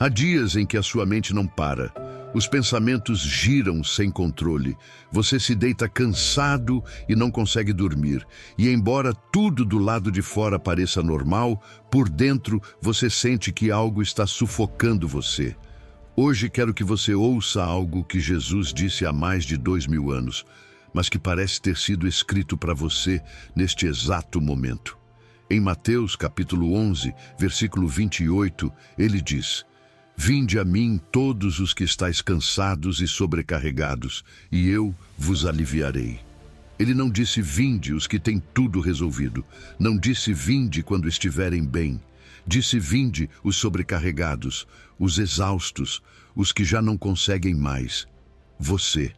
Há dias em que a sua mente não para. Os pensamentos giram sem controle. Você se deita cansado e não consegue dormir. E embora tudo do lado de fora pareça normal, por dentro você sente que algo está sufocando você. Hoje quero que você ouça algo que Jesus disse há mais de 2000 anos, mas que parece ter sido escrito para você neste exato momento. Em Mateus capítulo 11, versículo 28, ele diz: Vinde a mim todos os que estáis cansados e sobrecarregados, e eu vos aliviarei. Ele não disse vinde os que têm tudo resolvido. Não disse vinde quando estiverem bem. Disse vinde os sobrecarregados, os exaustos, os que já não conseguem mais. Você.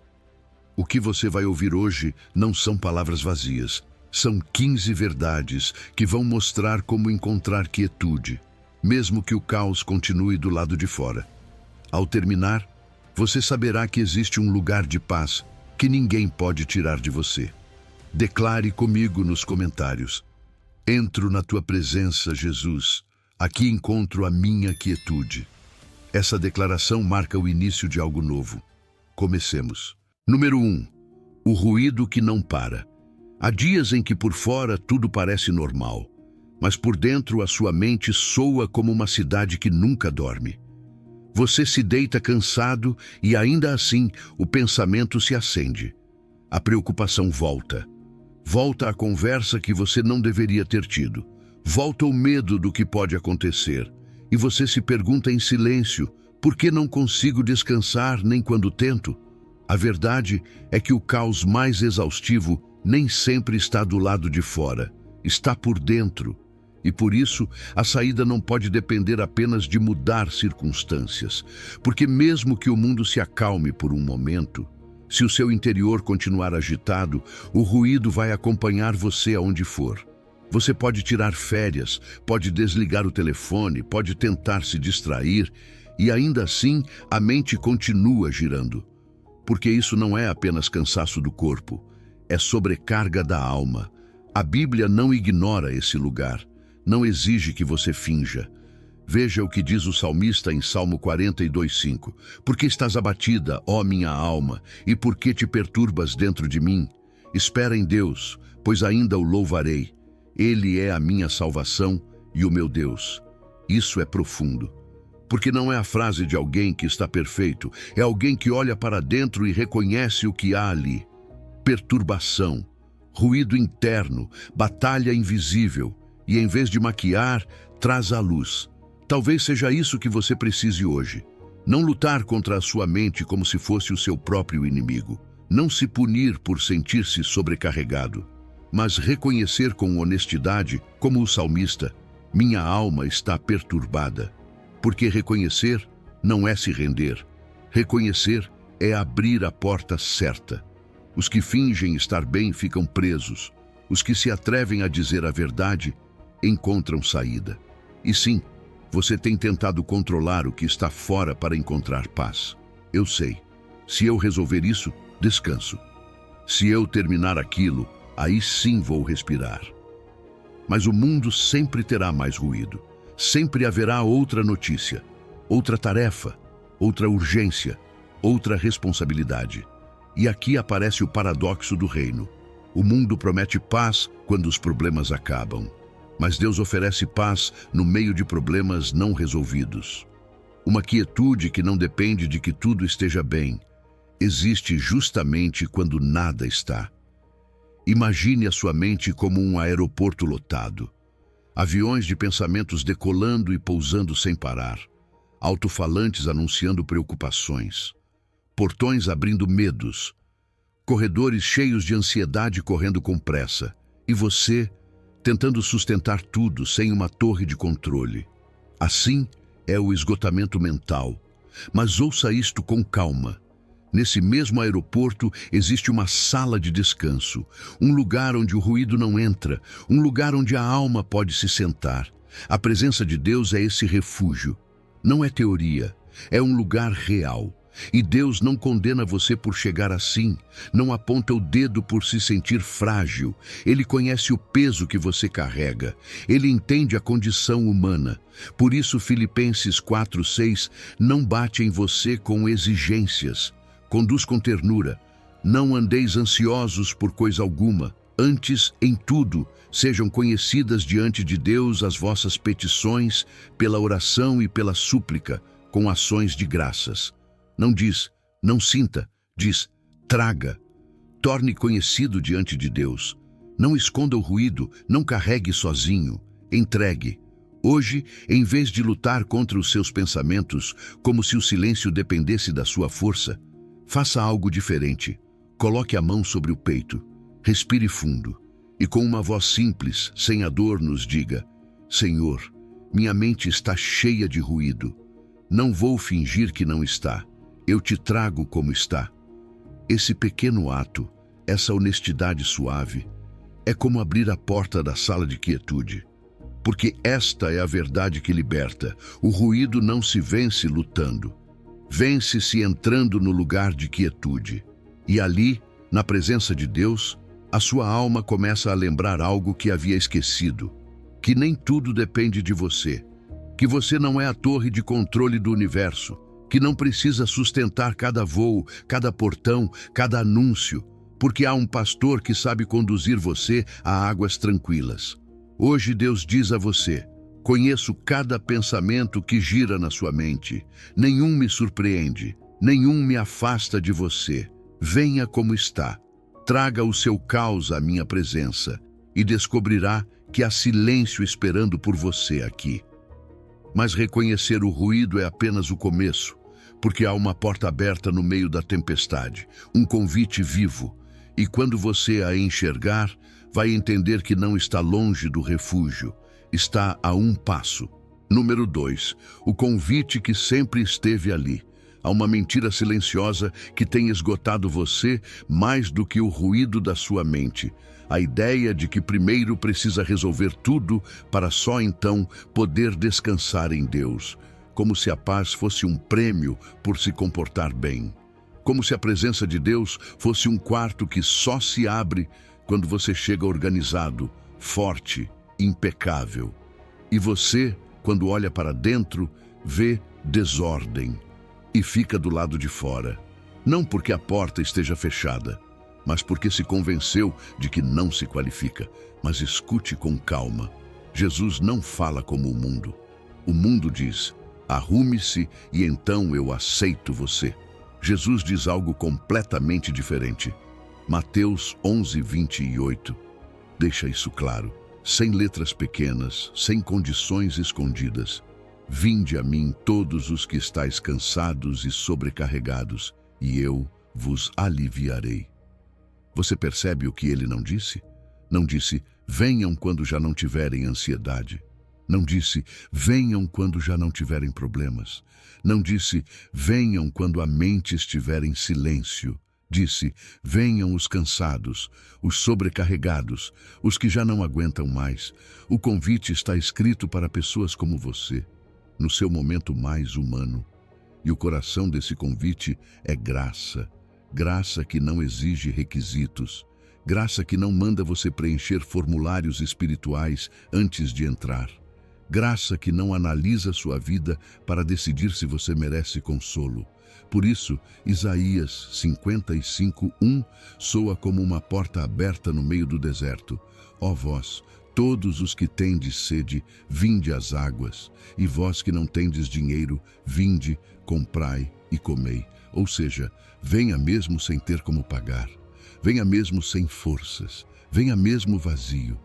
O que você vai ouvir hoje não são palavras vazias. São 15 verdades que vão mostrar como encontrar quietude, mesmo que o caos continue do lado de fora. Ao terminar, você saberá que existe um lugar de paz que ninguém pode tirar de você. Declare comigo nos comentários: Entro na tua presença, Jesus. Aqui encontro a minha quietude. Essa declaração marca o início de algo novo. Comecemos. Número 1. O ruído que não para. Há dias em que por fora tudo parece normal, mas por dentro a sua mente soa como uma cidade que nunca dorme. Você se deita cansado e ainda assim o pensamento se acende. A preocupação volta. Volta a conversa que você não deveria ter tido. Volta o medo do que pode acontecer. E você se pergunta em silêncio: por que não consigo descansar nem quando tento? A verdade é que o caos mais exaustivo nem sempre está do lado de fora, está por dentro. E por isso, a saída não pode depender apenas de mudar circunstâncias. Porque mesmo que o mundo se acalme por um momento, se o seu interior continuar agitado, o ruído vai acompanhar você aonde for. Você pode tirar férias, pode desligar o telefone, pode tentar se distrair, e ainda assim a mente continua girando. Porque isso não é apenas cansaço do corpo, é sobrecarga da alma. A Bíblia não ignora esse lugar. Não exige que você finja. Veja o que diz o salmista em Salmo 42:5. Por que estás abatida, ó minha alma, e por que te perturbas dentro de mim? Espera em Deus, pois ainda o louvarei. Ele é a minha salvação e o meu Deus. Isso é profundo. Porque não é a frase de alguém que está perfeito, é alguém que olha para dentro e reconhece o que há ali. Perturbação, ruído interno, batalha invisível. E em vez de maquiar, traz à luz. Talvez seja isso que você precise hoje. Não lutar contra a sua mente como se fosse o seu próprio inimigo. Não se punir por sentir-se sobrecarregado, mas reconhecer com honestidade, como o salmista: minha alma está perturbada. Porque reconhecer não é se render. Reconhecer é abrir a porta certa. Os que fingem estar bem ficam presos. Os que se atrevem a dizer a verdade encontram saída. E sim, você tem tentado controlar o que está fora para encontrar paz. Eu sei. Se eu resolver isso, descanso. Se eu terminar aquilo, aí sim vou respirar. Mas o mundo sempre terá mais ruído. Sempre haverá outra notícia, outra tarefa, outra urgência, outra responsabilidade. E aqui aparece o paradoxo do reino. O mundo promete paz quando os problemas acabam. Mas Deus oferece paz no meio de problemas não resolvidos. Uma quietude que não depende de que tudo esteja bem. Existe justamente quando nada está. Imagine a sua mente como um aeroporto lotado. Aviões de pensamentos decolando e pousando sem parar. Alto-falantes anunciando preocupações. Portões abrindo medos. Corredores cheios de ansiedade correndo com pressa. E você, tentando sustentar tudo sem uma torre de controle. Assim é o esgotamento mental. Mas ouça isto com calma. Nesse mesmo aeroporto existe uma sala de descanso, um lugar onde o ruído não entra, um lugar onde a alma pode se sentar. A presença de Deus é esse refúgio. Não é teoria, é um lugar real. E Deus não condena você por chegar assim, não aponta o dedo por se sentir frágil. Ele conhece o peso que você carrega, ele entende a condição humana. Por isso, Filipenses 4:6 não bate em você com exigências, conduz com ternura. Não andeis ansiosos por coisa alguma, antes, em tudo, sejam conhecidas diante de Deus as vossas petições, pela oração e pela súplica, com ações de graças. Não diz, não sinta, diz, traga. Torne conhecido diante de Deus. Não esconda o ruído, não carregue sozinho, entregue. Hoje, em vez de lutar contra os seus pensamentos, como se o silêncio dependesse da sua força, faça algo diferente. Coloque a mão sobre o peito, respire fundo e com uma voz simples, sem adornos, diga: Senhor, minha mente está cheia de ruído. Não vou fingir que não está. Eu te trago como está. Esse pequeno ato, essa honestidade suave, é como abrir a porta da sala de quietude. Porque esta é a verdade que liberta. O ruído não se vence lutando. Vence-se entrando no lugar de quietude. E ali, na presença de Deus, a sua alma começa a lembrar algo que havia esquecido. Que nem tudo depende de você. Que você não é a torre de controle do universo. Que não precisa sustentar cada voo, cada portão, cada anúncio. Porque há um pastor que sabe conduzir você a águas tranquilas. Hoje Deus diz a você: conheço cada pensamento que gira na sua mente. Nenhum me surpreende, nenhum me afasta de você. Venha como está, traga o seu caos à minha presença e descobrirá que há silêncio esperando por você aqui. Mas reconhecer o ruído é apenas o começo, porque há uma porta aberta no meio da tempestade, um convite vivo, e quando você a enxergar, vai entender que não está longe do refúgio, está a um passo. Número 2, o convite que sempre esteve ali. Há uma mentira silenciosa que tem esgotado você mais do que o ruído da sua mente. A ideia de que primeiro precisa resolver tudo para só então poder descansar em Deus. Como se a paz fosse um prêmio por se comportar bem. Como se a presença de Deus fosse um quarto que só se abre quando você chega organizado, forte, impecável. E você, quando olha para dentro, vê desordem. E fica do lado de fora, não porque a porta esteja fechada, mas porque se convenceu de que não se qualifica. Mas escute com calma. Jesus não fala como o mundo. O mundo diz: arrume-se e então eu aceito você. Jesus diz algo completamente diferente. Mateus 11:28 deixa isso claro, sem letras pequenas, sem condições escondidas. Vinde a mim todos os que estáis cansados e sobrecarregados, e eu vos aliviarei. Você percebe o que ele não disse? Não disse, venham quando já não tiverem ansiedade. Não disse, venham quando já não tiverem problemas. Não disse, venham quando a mente estiver em silêncio. Disse, venham os cansados, os sobrecarregados, os que já não aguentam mais. O convite está escrito para pessoas como você, no seu momento mais humano. E o coração desse convite é graça. Graça que não exige requisitos. Graça que não manda você preencher formulários espirituais antes de entrar. Graça que não analisa sua vida para decidir se você merece consolo. Por isso, Isaías 55:1 soa como uma porta aberta no meio do deserto. Ó vós, todos os que tendes sede, vinde às águas, e vós que não tendes dinheiro, vinde, comprai e comei. Ou seja, venha mesmo sem ter como pagar, venha mesmo sem forças, venha mesmo vazio.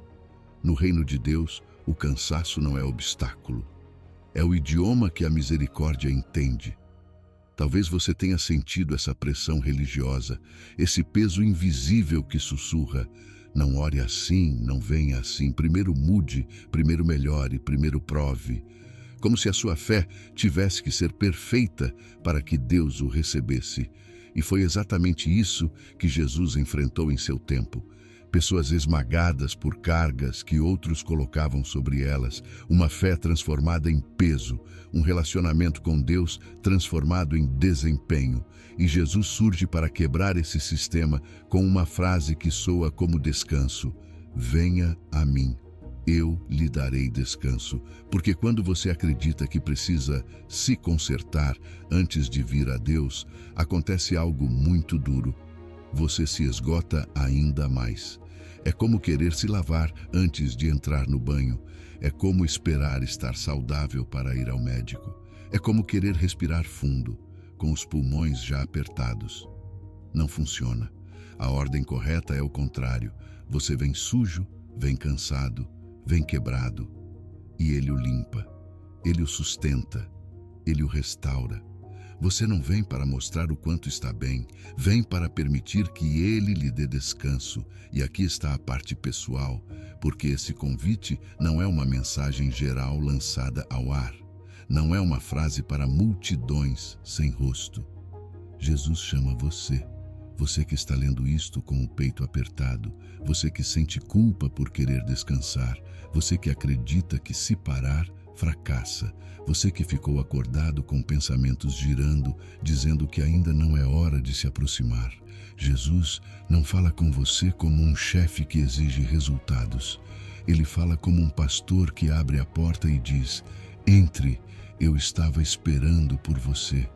No reino de Deus, o cansaço não é obstáculo, é o idioma que a misericórdia entende. Talvez você tenha sentido essa pressão religiosa, esse peso invisível que sussurra: não ore assim, não venha assim, primeiro mude, primeiro melhore, primeiro prove. Como se a sua fé tivesse que ser perfeita para que Deus o recebesse. E foi exatamente isso que Jesus enfrentou em seu tempo. pessoas esmagadas por cargas que outros colocavam sobre elas, uma fé transformada em peso, um relacionamento com Deus transformado em desempenho. E Jesus surge para quebrar esse sistema com uma frase que soa como descanso: venha a mim, eu lhe darei descanso. Porque quando você acredita que precisa se consertar antes de vir a Deus, acontece algo muito duro. Você se esgota ainda mais. É como querer se lavar antes de entrar no banho. É como esperar estar saudável para ir ao médico. É como querer respirar fundo, com os pulmões já apertados. Não funciona. A ordem correta é o contrário. Você vem sujo, vem cansado, vem quebrado. E Ele o limpa, Ele o sustenta, Ele o restaura. Você não vem para mostrar o quanto está bem, vem para permitir que Ele lhe dê descanso. E aqui está a parte pessoal, porque esse convite não é uma mensagem geral lançada ao ar. Não é uma frase para multidões sem rosto. Jesus chama você. Você que está lendo isto com o peito apertado, você que sente culpa por querer descansar, você que acredita que se parar, fracassa, você que ficou acordado com pensamentos girando, dizendo que ainda não é hora de se aproximar. Jesus não fala com você como um chefe que exige resultados. Ele fala como um pastor que abre a porta e diz: entre, eu estava esperando por você.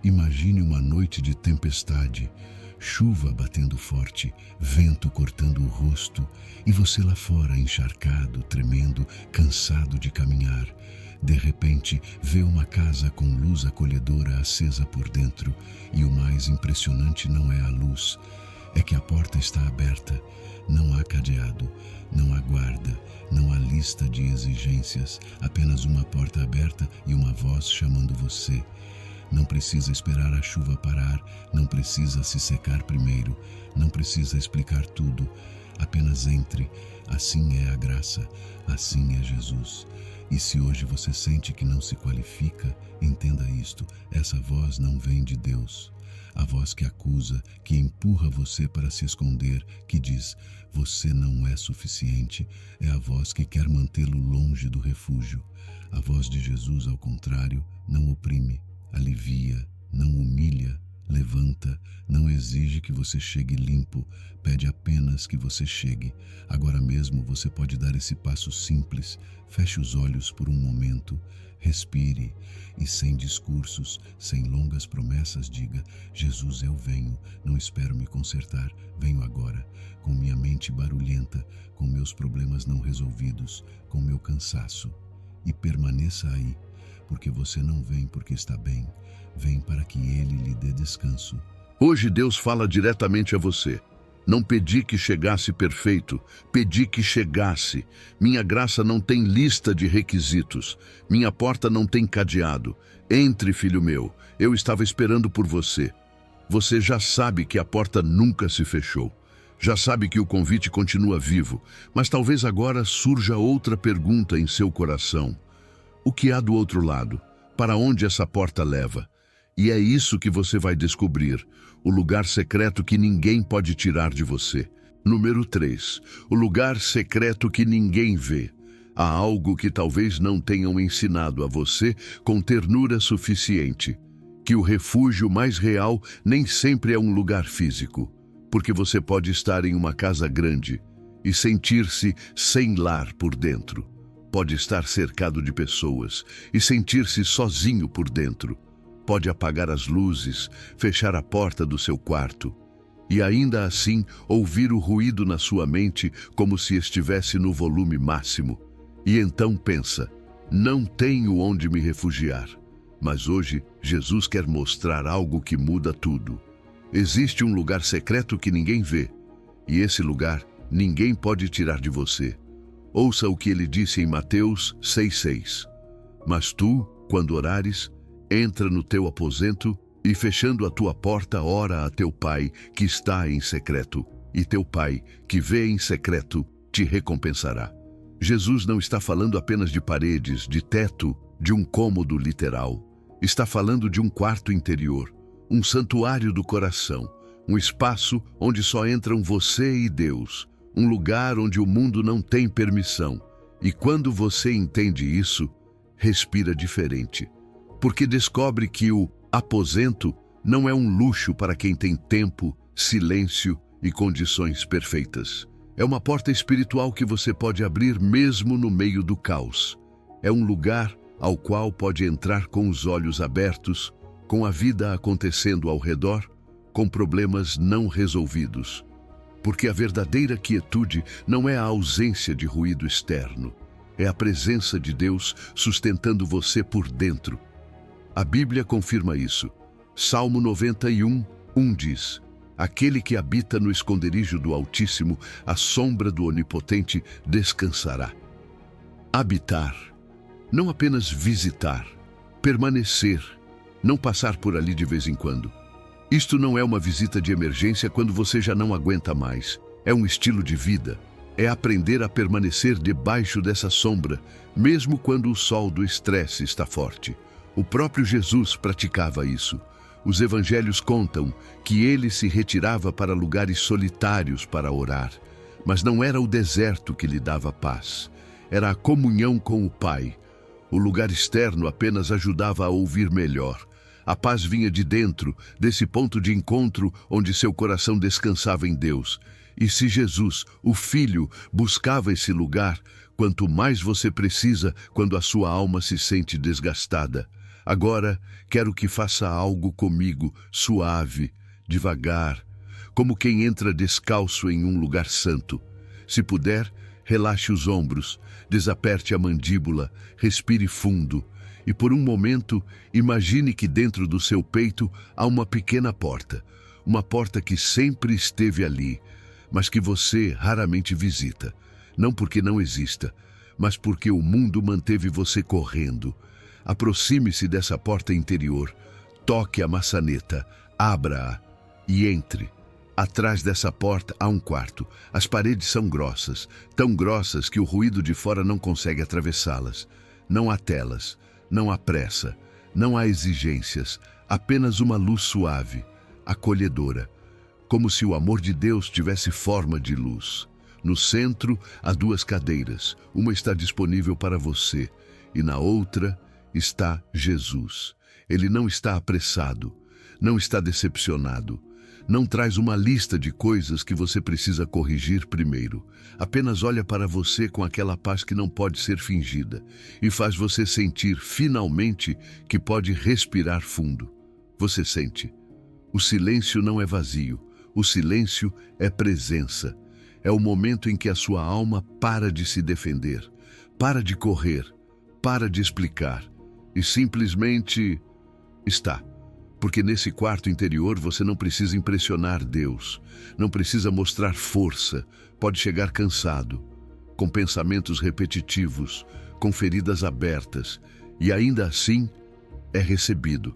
Imagine uma noite de tempestade, chuva batendo forte, vento cortando o rosto, e você lá fora encharcado, tremendo, cansado de caminhar. De repente, vê uma casa com luz acolhedora acesa por dentro, e o mais impressionante não é a luz, é que a porta está aberta. Não há cadeado, não há guarda, não há lista de exigências, apenas uma porta aberta e uma voz chamando você. Não precisa esperar a chuva parar, não precisa se secar primeiro, não precisa explicar tudo, apenas entre. Assim é a graça, assim é Jesus. E se hoje você sente que não se qualifica, entenda isto: essa voz não vem de Deus. A voz que acusa, que empurra você para se esconder, que diz: você não é suficiente, é a voz que quer mantê-lo longe do refúgio. A voz de Jesus, ao contrário, não oprime, alivia, não humilha, levanta, não exige que você chegue limpo, pede apenas que você chegue. Agora mesmo você pode dar esse passo simples. Feche os olhos por um momento, respire e, sem discursos, sem longas promessas, diga: Jesus, eu venho, não espero me consertar, venho agora, com minha mente barulhenta, com meus problemas não resolvidos, com meu cansaço. E permaneça aí, porque você não vem porque está bem, vem para que Ele lhe dê descanso. Hoje Deus fala diretamente a você. Não pedi que chegasse perfeito, pedi que chegasse. Minha graça não tem lista de requisitos, minha porta não tem cadeado. Entre, filho meu, eu estava esperando por você. Você já sabe que a porta nunca se fechou. Já sabe que o convite continua vivo, mas talvez agora surja outra pergunta em seu coração. O que há do outro lado? Para onde essa porta leva? E é isso que você vai descobrir, o lugar secreto que ninguém pode tirar de você. Número 3, o lugar secreto que ninguém vê. Há algo que talvez não tenham ensinado a você com ternura suficiente, que o refúgio mais real nem sempre é um lugar físico, porque você pode estar em uma casa grande e sentir-se sem lar por dentro. Pode estar cercado de pessoas e sentir-se sozinho por dentro. Pode apagar as luzes, fechar a porta do seu quarto e ainda assim ouvir o ruído na sua mente como se estivesse no volume máximo. E então pensa: não tenho onde me refugiar. Mas hoje Jesus quer mostrar algo que muda tudo. Existe um lugar secreto que ninguém vê, e esse lugar ninguém pode tirar de você. Ouça o que ele disse em Mateus 6,6. Mas tu, quando orares, entra no teu aposento e, fechando a tua porta, ora a teu Pai que está em secreto, e teu Pai que vê em secreto te recompensará. Jesus não está falando apenas de paredes, de teto, de um cômodo literal. Está falando de um quarto interior, um santuário do coração, um espaço onde só entram você e Deus, um lugar onde o mundo não tem permissão. E quando você entende isso, respira diferente, porque descobre que o aposento não é um luxo para quem tem tempo, silêncio e condições perfeitas. É uma porta espiritual que você pode abrir mesmo no meio do caos. É um lugar ao qual pode entrar com os olhos abertos, com a vida acontecendo ao redor, com problemas não resolvidos. Porque a verdadeira quietude não é a ausência de ruído externo, é a presença de Deus sustentando você por dentro. A Bíblia confirma isso. Salmo 91:1 diz: aquele que habita no esconderijo do Altíssimo, à sombra do Onipotente, descansará. Habitar, não apenas visitar, permanecer, não passar por ali de vez em quando. Isto não é uma visita de emergência quando você já não aguenta mais. É um estilo de vida. É aprender a permanecer debaixo dessa sombra, mesmo quando o sol do estresse está forte. O próprio Jesus praticava isso. Os evangelhos contam que ele se retirava para lugares solitários para orar. Mas não era o deserto que lhe dava paz. Era a comunhão com o Pai. O lugar externo apenas ajudava a ouvir melhor. A paz vinha de dentro, desse ponto de encontro onde seu coração descansava em Deus. E se Jesus, o Filho, buscava esse lugar, quanto mais você precisa quando a sua alma se sente desgastada. Agora, quero que faça algo comigo, suave, devagar, como quem entra descalço em um lugar santo. Se puder, relaxe os ombros, desaperte a mandíbula, respire fundo. E por um momento, imagine que dentro do seu peito há uma pequena porta. Uma porta que sempre esteve ali, mas que você raramente visita. Não porque não exista, mas porque o mundo manteve você correndo. Aproxime-se dessa porta interior, toque a maçaneta, abra-a e entre. Atrás dessa porta há um quarto. As paredes são grossas, tão grossas que o ruído de fora não consegue atravessá-las. Não há telas. Não há pressa, não há exigências, apenas uma luz suave, acolhedora, como se o amor de Deus tivesse forma de luz. No centro há 2 cadeiras, uma está disponível para você e na outra está Jesus. Ele não está apressado, não está decepcionado, não traz uma lista de coisas que você precisa corrigir primeiro. Apenas olha para você com aquela paz que não pode ser fingida e faz você sentir, finalmente, que pode respirar fundo. Você sente. O silêncio não é vazio. O silêncio é presença. É o momento em que a sua alma para de se defender, para de correr, para de explicar e simplesmente está. Porque nesse quarto interior você não precisa impressionar Deus, não precisa mostrar força, pode chegar cansado, com pensamentos repetitivos, com feridas abertas, e ainda assim é recebido.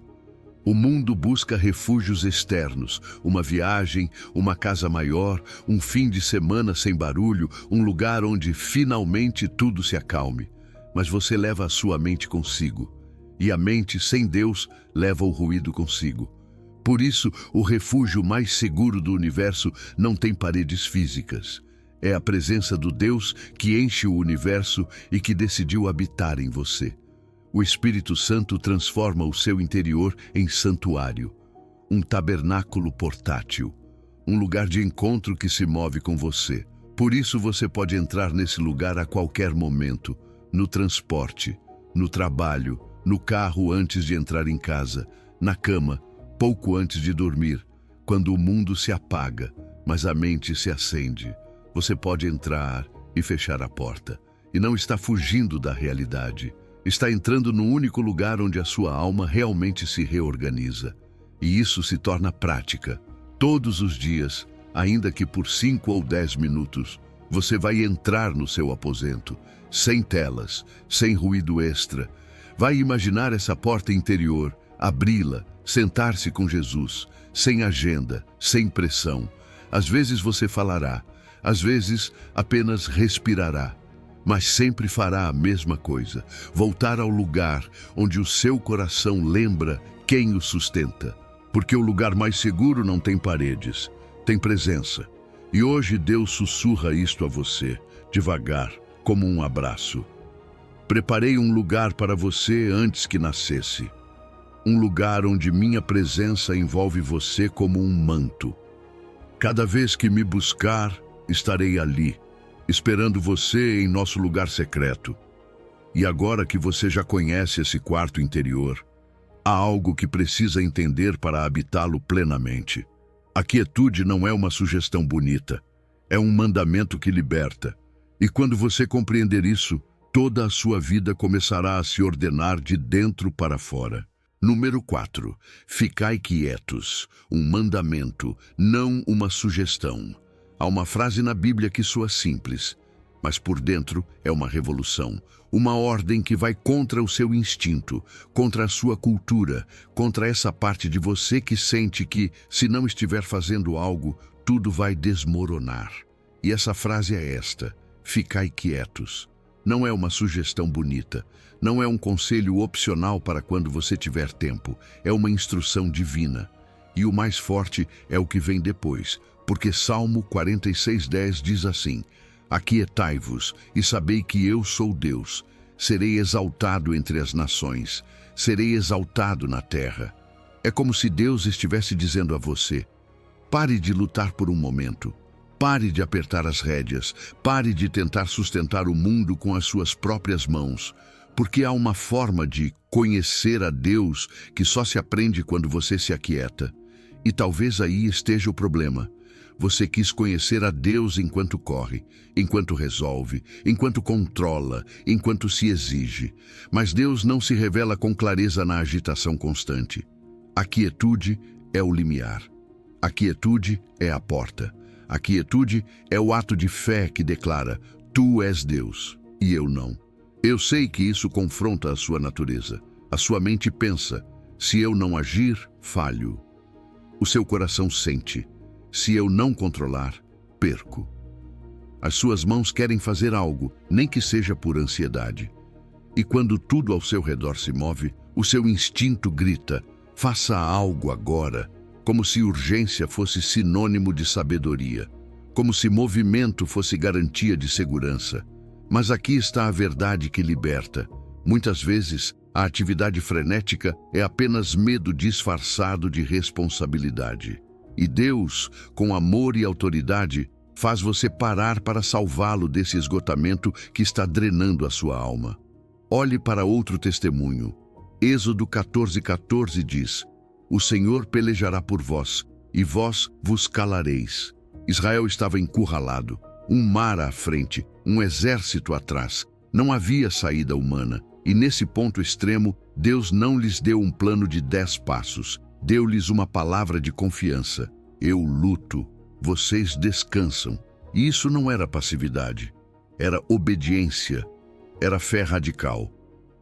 O mundo busca refúgios externos, uma viagem, uma casa maior, um fim de semana sem barulho, um lugar onde finalmente tudo se acalme. Mas você leva a sua mente consigo. E a mente sem Deus leva o ruído consigo. Por isso, o refúgio mais seguro do universo não tem paredes físicas. É a presença do Deus que enche o universo e que decidiu habitar em você. O Espírito Santo transforma o seu interior em santuário, um tabernáculo portátil, um lugar de encontro que se move com você. Por isso você pode entrar nesse lugar a qualquer momento, no transporte, no trabalho, no carro antes de entrar em casa, na cama, pouco antes de dormir, quando o mundo se apaga, mas a mente se acende. Você pode entrar e fechar a porta, e não está fugindo da realidade. Está entrando no único lugar onde a sua alma realmente se reorganiza. E isso se torna prática. Todos os dias, ainda que por 5 ou 10 minutos, você vai entrar no seu aposento, sem telas, sem ruído extra. Vai imaginar essa porta interior, abri-la, sentar-se com Jesus, sem agenda, sem pressão. Às vezes você falará, às vezes apenas respirará, mas sempre fará a mesma coisa, voltar ao lugar onde o seu coração lembra quem o sustenta. Porque o lugar mais seguro não tem paredes, tem presença. E hoje Deus sussurra isto a você, devagar, como um abraço. Preparei um lugar para você antes que nascesse. Um lugar onde minha presença envolve você como um manto. Cada vez que me buscar, estarei ali, esperando você em nosso lugar secreto. E agora que você já conhece esse quarto interior, há algo que precisa entender para habitá-lo plenamente. A quietude não é uma sugestão bonita, é um mandamento que liberta. E quando você compreender isso, toda a sua vida começará a se ordenar de dentro para fora. Número 4. Ficai quietos. Um mandamento, não uma sugestão. Há uma frase na Bíblia que soa simples, mas por dentro é uma revolução. Uma ordem que vai contra o seu instinto, contra a sua cultura, contra essa parte de você que sente que, se não estiver fazendo algo, tudo vai desmoronar. E essa frase é esta: ficai quietos. Não é uma sugestão bonita, não é um conselho opcional para quando você tiver tempo, é uma instrução divina. E o mais forte é o que vem depois, porque Salmo 46:10 diz assim: aquietai-vos e sabei que eu sou Deus. Serei exaltado entre as nações, serei exaltado na terra. É como se Deus estivesse dizendo a você: pare de lutar por um momento. Pare de apertar as rédeas, pare de tentar sustentar o mundo com as suas próprias mãos, porque há uma forma de conhecer a Deus que só se aprende quando você se aquieta. E talvez aí esteja o problema. Você quis conhecer a Deus enquanto corre, enquanto resolve, enquanto controla, enquanto se exige. Mas Deus não se revela com clareza na agitação constante. A quietude é o limiar. A quietude é a porta. A quietude é o ato de fé que declara: tu és Deus e eu não. Eu sei que isso confronta a sua natureza. A sua mente pensa: se eu não agir, falho. O seu coração sente: se eu não controlar, perco. As suas mãos querem fazer algo, nem que seja por ansiedade. E quando tudo ao seu redor se move, o seu instinto grita: faça algo agora. Como se urgência fosse sinônimo de sabedoria, como se movimento fosse garantia de segurança. Mas aqui está a verdade que liberta. Muitas vezes, a atividade frenética é apenas medo disfarçado de responsabilidade. E Deus, com amor e autoridade, faz você parar para salvá-lo desse esgotamento que está drenando a sua alma. Olhe para outro testemunho. Êxodo 14:14 diz: o Senhor pelejará por vós, e vós vos calareis. Israel estava encurralado, um mar à frente, um exército atrás. Não havia saída humana, e nesse ponto extremo, Deus não lhes deu um plano de 10 passos. Deu-lhes uma palavra de confiança: eu luto, vocês descansam. E isso não era passividade, era obediência, era fé radical,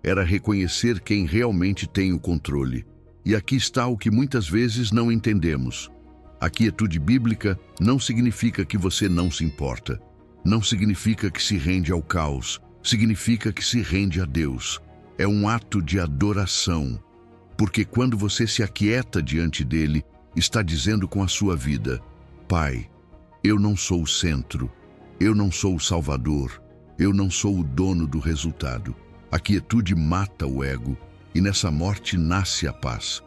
era reconhecer quem realmente tem o controle. E aqui está o que muitas vezes não entendemos. A quietude bíblica não significa que você não se importa. Não significa que se rende ao caos. Significa que se rende a Deus. É um ato de adoração. Porque quando você se aquieta diante dele, está dizendo com a sua vida: Pai, eu não sou o centro. Eu não sou o salvador. Eu não sou o dono do resultado. A quietude mata o ego. E nessa morte nasce a paz.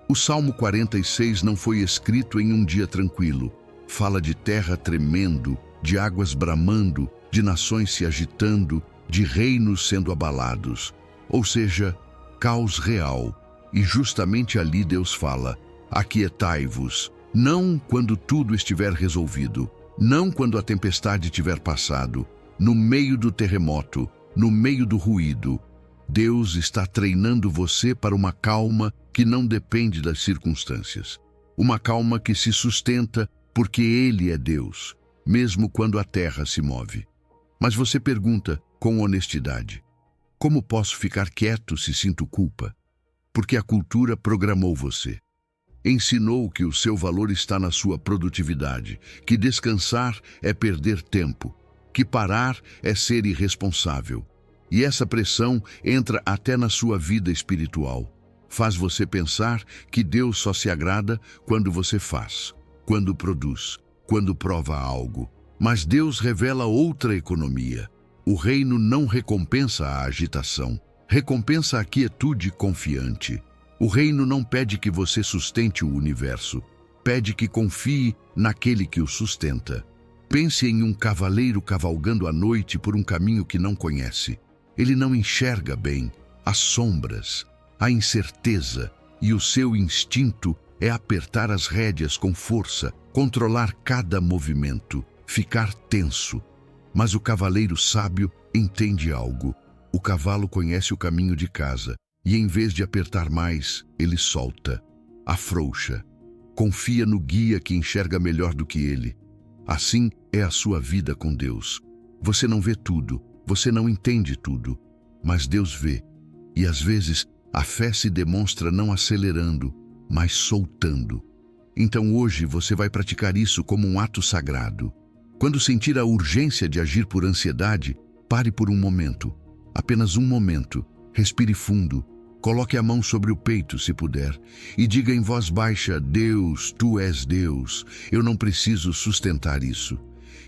O Salmo 46 não foi escrito em um dia tranquilo. Fala de terra tremendo, de águas bramando, de nações se agitando, de reinos sendo abalados. Ou seja, caos real. E justamente ali Deus fala: aquietai-vos, não quando tudo estiver resolvido, não quando a tempestade tiver passado, no meio do terremoto, no meio do ruído. Deus está treinando você para uma calma que não depende das circunstâncias. Uma calma que se sustenta porque Ele é Deus, mesmo quando a terra se move. Mas você pergunta, com honestidade: como posso ficar quieto se sinto culpa? Porque a cultura programou você. Ensinou que o seu valor está na sua produtividade, que descansar é perder tempo, que parar é ser irresponsável. E essa pressão entra até na sua vida espiritual. Faz você pensar que Deus só se agrada quando você faz, quando produz, quando prova algo. Mas Deus revela outra economia. O reino não recompensa a agitação, recompensa a quietude confiante. O reino não pede que você sustente o universo, pede que confie naquele que o sustenta. Pense em um cavaleiro cavalgando à noite por um caminho que não conhece. Ele não enxerga bem as sombras, a incerteza, e o seu instinto é apertar as rédeas com força, controlar cada movimento, ficar tenso. Mas o cavaleiro sábio entende algo. O cavalo conhece o caminho de casa e, em vez de apertar mais, ele solta, afrouxa, confia no guia que enxerga melhor do que ele. Assim é a sua vida com Deus. Você não vê tudo, você não entende tudo, mas Deus vê. E às vezes a fé se demonstra não acelerando, mas soltando. Então hoje você vai praticar isso como um ato sagrado. Quando sentir a urgência de agir por ansiedade, pare por um momento. Apenas um momento. Respire fundo. Coloque a mão sobre o peito, se puder, e diga em voz baixa: Deus, Tu és Deus. Eu não preciso sustentar isso.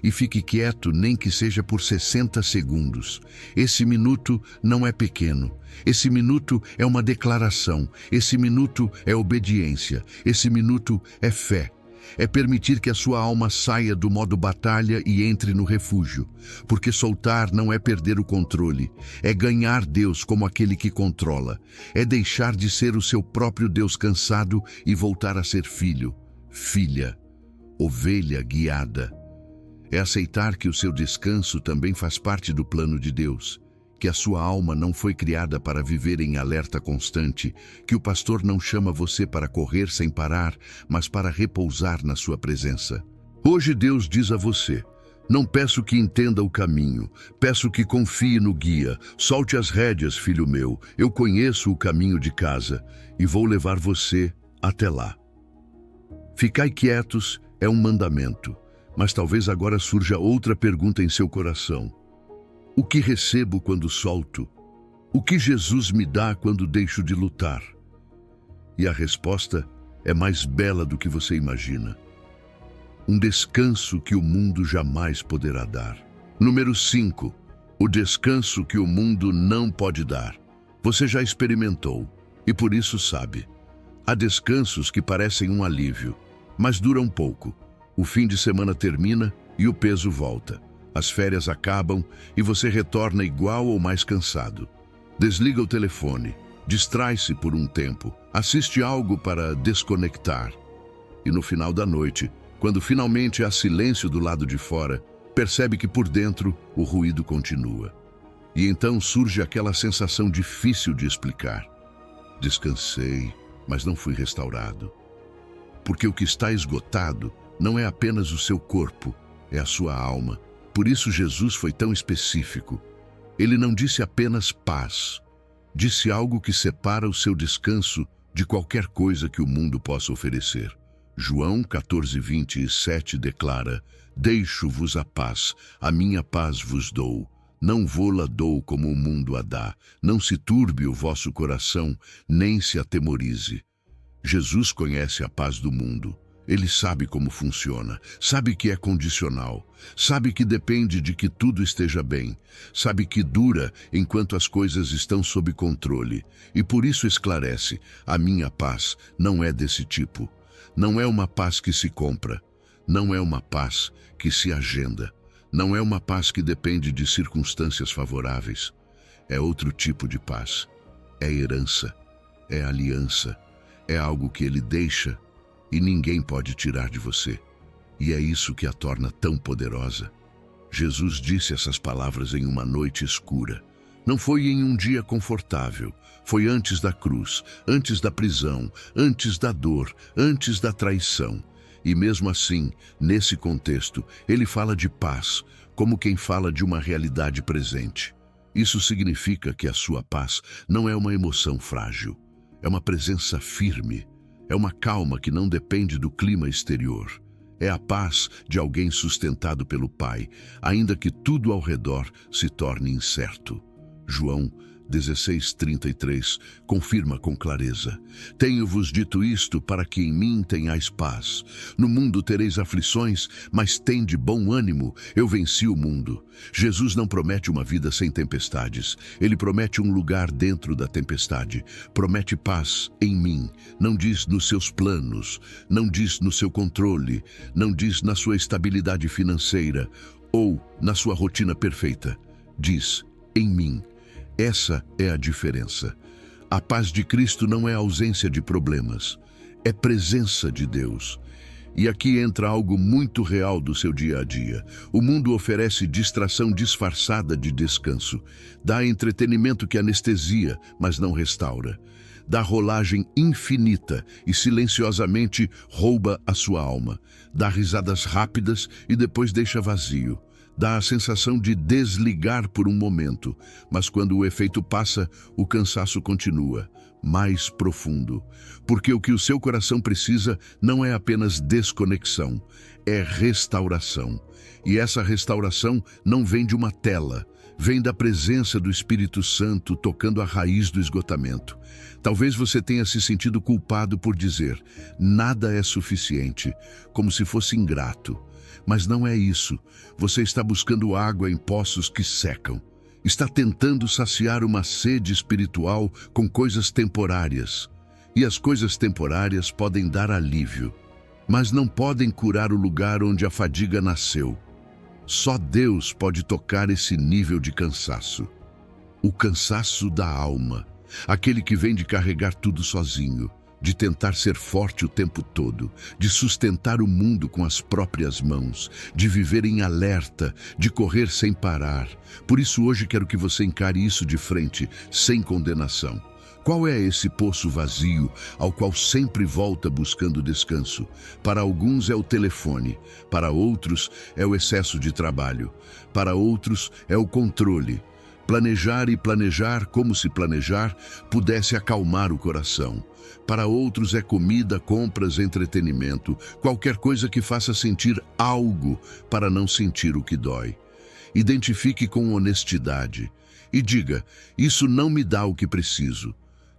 E fique quieto, nem que seja por 60 segundos. Esse minuto não é pequeno. Esse minuto é uma declaração. Esse minuto é obediência. Esse minuto é fé. É permitir que a sua alma saia do modo batalha e entre no refúgio. Porque soltar não é perder o controle. É ganhar Deus como aquele que controla. É deixar de ser o seu próprio Deus cansado e voltar a ser filho, filha, ovelha guiada. É aceitar que o seu descanso também faz parte do plano de Deus, que a sua alma não foi criada para viver em alerta constante, que o pastor não chama você para correr sem parar, mas para repousar na sua presença. Hoje Deus diz a você: não peço que entenda o caminho, peço que confie no guia. Solte as rédeas, filho meu, eu conheço o caminho de casa e vou levar você até lá. Ficai quietos é um mandamento. Mas talvez agora surja outra pergunta em seu coração. O que recebo quando solto? O que Jesus me dá quando deixo de lutar? E a resposta é mais bela do que você imagina. Um descanso que o mundo jamais poderá dar. Número 5. O descanso que o mundo não pode dar. Você já experimentou e por isso sabe. Há descansos que parecem um alívio, mas duram pouco. O fim de semana termina e o peso volta. As férias acabam e você retorna igual ou mais cansado. Desliga o telefone, distrai-se por um tempo, assiste algo para desconectar. E no final da noite, quando finalmente há silêncio do lado de fora, percebe que por dentro o ruído continua. E então surge aquela sensação difícil de explicar. Descansei, mas não fui restaurado. Porque o que está esgotado não é apenas o seu corpo, é a sua alma. Por isso Jesus foi tão específico. Ele não disse apenas paz. Disse algo que separa o seu descanso de qualquer coisa que o mundo possa oferecer. João 14:27 declara: Deixo-vos a minha paz vos dou. Não vô-la dou como o mundo a dá. Não se turbe o vosso coração, nem se atemorize. Jesus conhece a paz do mundo. Ele sabe como funciona, sabe que é condicional, sabe que depende de que tudo esteja bem, sabe que dura enquanto as coisas estão sob controle. E por isso esclarece: a minha paz não é desse tipo. Não é uma paz que se compra, não é uma paz que se agenda, não é uma paz que depende de circunstâncias favoráveis. É outro tipo de paz. É herança, é aliança, é algo que ele deixa e ninguém pode tirar de você. E é isso que a torna tão poderosa. Jesus disse essas palavras em uma noite escura. Não foi em um dia confortável. Foi antes da cruz, antes da prisão, antes da dor, antes da traição. E mesmo assim, nesse contexto, ele fala de paz, como quem fala de uma realidade presente. Isso significa que a sua paz não é uma emoção frágil. É uma presença firme. É uma calma que não depende do clima exterior. É a paz de alguém sustentado pelo Pai, ainda que tudo ao redor se torne incerto. João 16:33 confirma com clareza: tenho-vos dito isto para que em mim tenhais paz. No mundo tereis aflições, mas tende bom ânimo, eu venci o mundo. Jesus não promete uma vida sem tempestades. Ele promete um lugar dentro da tempestade. Promete paz em mim. Não diz nos seus planos, não diz no seu controle, não diz na sua estabilidade financeira ou na sua rotina perfeita. Diz em mim. Essa é a diferença. A paz de Cristo não é ausência de problemas, é presença de Deus. E aqui entra algo muito real do seu dia a dia. O mundo oferece distração disfarçada de descanso. Dá entretenimento que anestesia, mas não restaura. Dá rolagem infinita e silenciosamente rouba a sua alma. Dá risadas rápidas e depois deixa vazio. Dá a sensação de desligar por um momento, mas quando o efeito passa, o cansaço continua, mais profundo. Porque o que o seu coração precisa não é apenas desconexão, é restauração. E essa restauração não vem de uma tela, vem da presença do Espírito Santo tocando a raiz do esgotamento. Talvez você tenha se sentido culpado por dizer: nada é suficiente, como se fosse ingrato. Mas não é isso. Você está buscando água em poços que secam. Está tentando saciar uma sede espiritual com coisas temporárias. E as coisas temporárias podem dar alívio, mas não podem curar o lugar onde a fadiga nasceu. Só Deus pode tocar esse nível de cansaço. O cansaço da alma, aquele que vem de carregar tudo sozinho, de tentar ser forte o tempo todo, de sustentar o mundo com as próprias mãos, de viver em alerta, de correr sem parar. Por isso hoje quero que você encare isso de frente, sem condenação. Qual é esse poço vazio ao qual sempre volta buscando descanso? Para alguns é o telefone, para outros é o excesso de trabalho, para outros é o controle. Planejar e planejar como se planejar pudesse acalmar o coração. Para outros é comida, compras, entretenimento, qualquer coisa que faça sentir algo para não sentir o que dói. Identifique com honestidade e diga: isso não me dá o que preciso.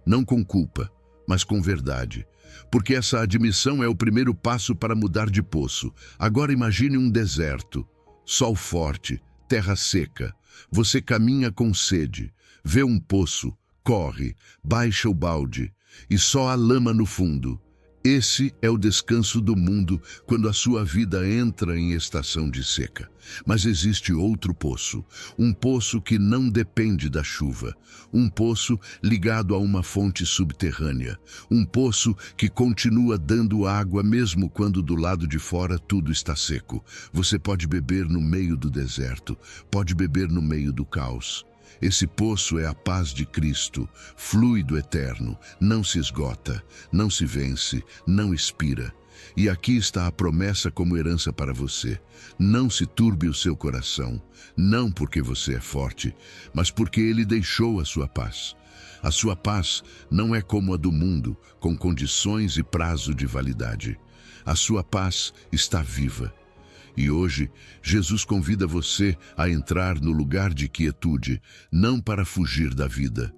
Não com culpa, mas com verdade. Porque essa admissão é o primeiro passo para mudar de poço. Agora imagine um deserto, sol forte, terra seca. Você caminha com sede, vê um poço, corre, baixa o balde e só há lama no fundo. Esse é o descanso do mundo quando a sua vida entra em estação de seca. Mas existe outro poço, um poço que não depende da chuva, um poço ligado a uma fonte subterrânea, um poço que continua dando água mesmo quando do lado de fora tudo está seco. Você pode beber no meio do deserto, pode beber no meio do caos. Esse poço é a paz de Cristo, fluido eterno, não se esgota, não se vence, não expira. E aqui está a promessa como herança para você. Não se turbe o seu coração, não porque você é forte, mas porque Ele deixou a sua paz. A sua paz não é como a do mundo, com condições e prazo de validade. A sua paz está viva. E hoje, Jesus convida você a entrar no lugar de quietude, não para fugir da vida,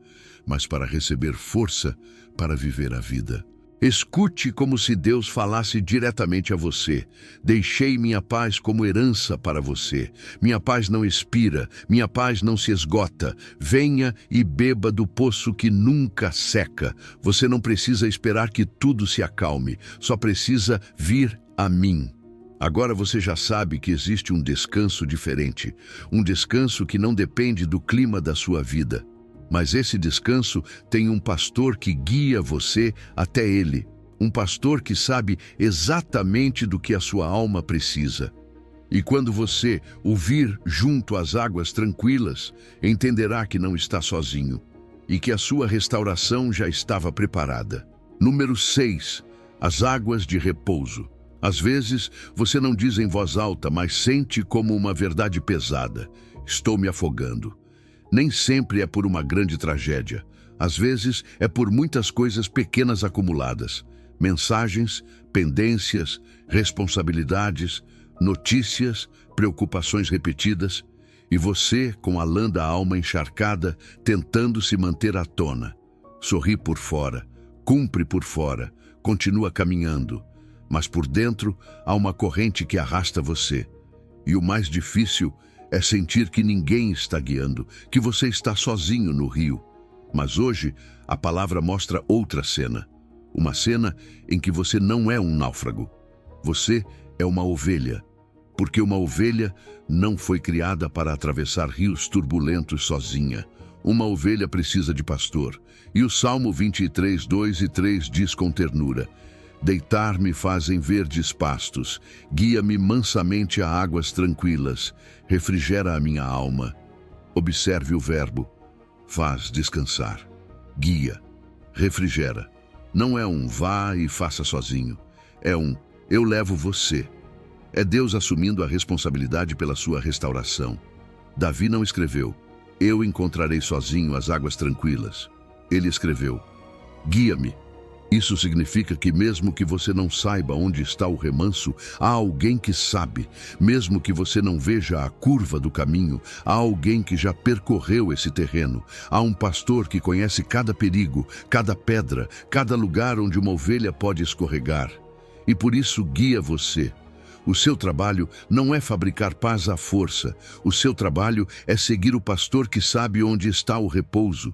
mas para receber força para viver a vida. Escute como se Deus falasse diretamente a você. Deixei minha paz como herança para você. Minha paz não expira, minha paz não se esgota. Venha e beba do poço que nunca seca. Você não precisa esperar que tudo se acalme, só precisa vir a mim. Agora você já sabe que existe um descanso diferente, um descanso que não depende do clima da sua vida. Mas esse descanso tem um pastor que guia você até ele, um pastor que sabe exatamente do que a sua alma precisa. E quando você o vir junto às águas tranquilas, entenderá que não está sozinho e que a sua restauração já estava preparada. Número 6. As águas de repouso. Às vezes, você não diz em voz alta, mas sente como uma verdade pesada. Estou me afogando. Nem sempre é por uma grande tragédia. Às vezes, é por muitas coisas pequenas acumuladas. Mensagens, pendências, responsabilidades, notícias, preocupações repetidas. E você, com a lã da alma encharcada, tentando se manter à tona. Sorri por fora, cumpre por fora, continua caminhando, mas por dentro há uma corrente que arrasta você. E o mais difícil é sentir que ninguém está guiando, que você está sozinho no rio. Mas hoje a palavra mostra outra cena. Uma cena em que você não é um náufrago. Você é uma ovelha. Porque uma ovelha não foi criada para atravessar rios turbulentos sozinha. Uma ovelha precisa de pastor. E o Salmo 23, 2 e 3 diz com ternura: deitar-me faz em verdes pastos, guia-me mansamente a águas tranquilas, refrigera a minha alma. Observe o verbo, faz descansar, guia, refrigera. Não é um vá e faça sozinho, é um eu levo você. É Deus assumindo a responsabilidade pela sua restauração. Davi não escreveu, eu encontrarei sozinho as águas tranquilas. Ele escreveu, guia-me. Isso significa que mesmo que você não saiba onde está o remanso, há alguém que sabe. Mesmo que você não veja a curva do caminho, há alguém que já percorreu esse terreno. Há um pastor que conhece cada perigo, cada pedra, cada lugar onde uma ovelha pode escorregar. E por isso guia você. O seu trabalho não é fabricar paz à força. O seu trabalho é seguir o pastor que sabe onde está o repouso.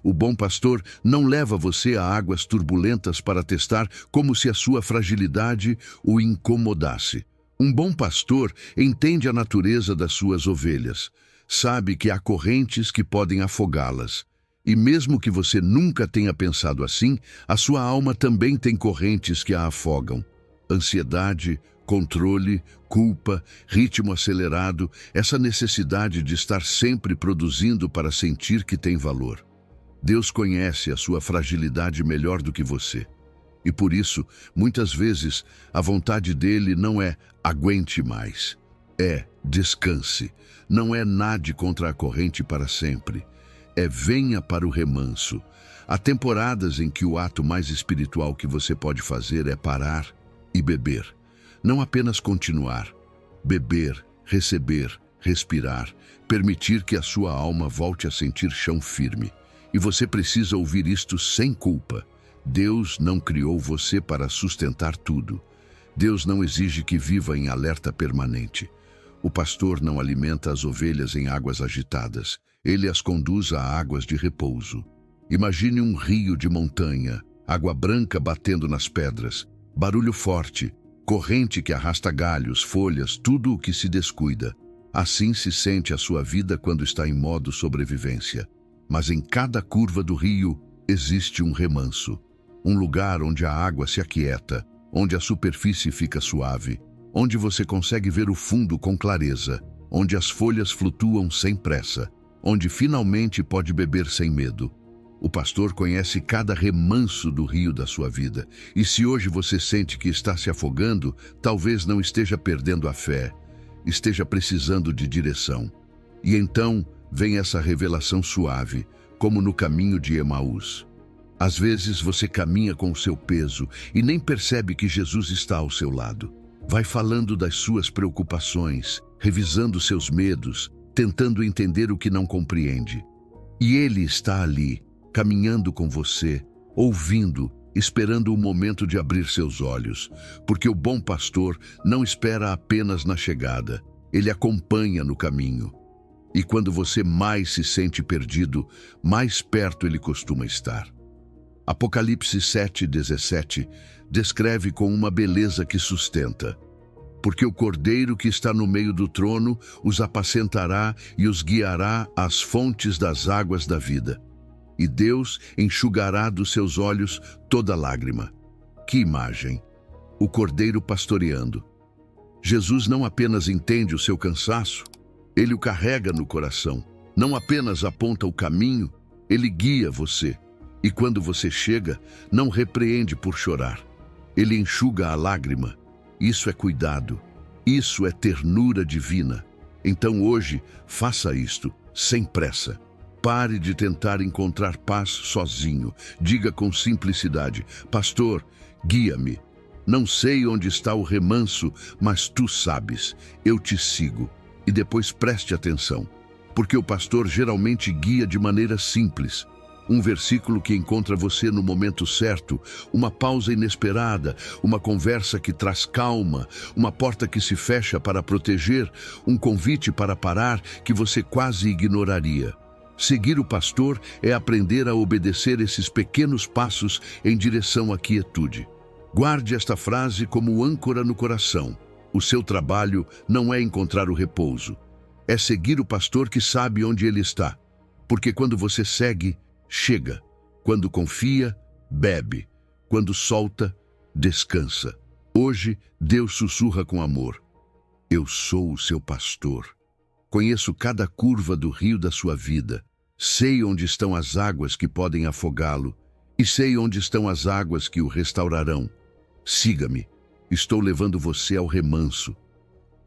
O bom pastor não leva você a águas turbulentas para testar como se a sua fragilidade o incomodasse. Um bom pastor entende a natureza das suas ovelhas. Sabe que há correntes que podem afogá-las. E mesmo que você nunca tenha pensado assim, a sua alma também tem correntes que a afogam. Ansiedade, controle, culpa, ritmo acelerado, essa necessidade de estar sempre produzindo para sentir que tem valor. Deus conhece a sua fragilidade melhor do que você. E por isso, muitas vezes, a vontade dele não é aguente mais. É descanse. Não é nade contra a corrente para sempre. É venha para o remanso. Há temporadas em que o ato mais espiritual que você pode fazer é parar e beber. Não apenas continuar. Beber, receber, respirar, permitir que a sua alma volte a sentir chão firme. E você precisa ouvir isto sem culpa. Deus não criou você para sustentar tudo. Deus não exige que viva em alerta permanente. O pastor não alimenta as ovelhas em águas agitadas. Ele as conduz a águas de repouso. Imagine um rio de montanha, água branca batendo nas pedras, barulho forte, corrente que arrasta galhos, folhas, tudo o que se descuida. Assim se sente a sua vida quando está em modo sobrevivência. Mas em cada curva do rio existe um remanso, um lugar onde a água se aquieta, onde a superfície fica suave, onde você consegue ver o fundo com clareza, onde as folhas flutuam sem pressa, onde finalmente pode beber sem medo. O pastor conhece cada remanso do rio da sua vida, e se hoje você sente que está se afogando, talvez não esteja perdendo a fé, esteja precisando de direção. E então vem essa revelação suave, como no caminho de Emaús. Às vezes você caminha com o seu peso e nem percebe que Jesus está ao seu lado. Vai falando das suas preocupações, revisando seus medos, tentando entender o que não compreende. E Ele está ali, caminhando com você, ouvindo, esperando o momento de abrir seus olhos, porque o bom pastor não espera apenas na chegada, ele acompanha no caminho. E quando você mais se sente perdido, mais perto ele costuma estar. Apocalipse 7:17 descreve com uma beleza que sustenta. Porque o Cordeiro que está no meio do trono os apacentará e os guiará às fontes das águas da vida. E Deus enxugará dos seus olhos toda lágrima. Que imagem! O Cordeiro pastoreando. Jesus não apenas entende o seu cansaço, ele o carrega no coração. Não apenas aponta o caminho, ele guia você. E quando você chega, não repreende por chorar. Ele enxuga a lágrima. Isso é cuidado. Isso é ternura divina. Então hoje, faça isto, sem pressa. Pare de tentar encontrar paz sozinho. Diga com simplicidade: pastor, guia-me. Não sei onde está o remanso, mas tu sabes. Eu te sigo. E depois preste atenção, porque o pastor geralmente guia de maneira simples. Um versículo que encontra você no momento certo, uma pausa inesperada, uma conversa que traz calma, uma porta que se fecha para proteger, um convite para parar que você quase ignoraria. Seguir o pastor é aprender a obedecer esses pequenos passos em direção à quietude. Guarde esta frase como âncora no coração. O seu trabalho não é encontrar o repouso. É seguir o pastor que sabe onde ele está. Porque quando você segue, chega. Quando confia, bebe. Quando solta, descansa. Hoje, Deus sussurra com amor. Eu sou o seu pastor. Conheço cada curva do rio da sua vida. Sei onde estão as águas que podem afogá-lo. E sei onde estão as águas que o restaurarão. Siga-me. Estou levando você ao remanso.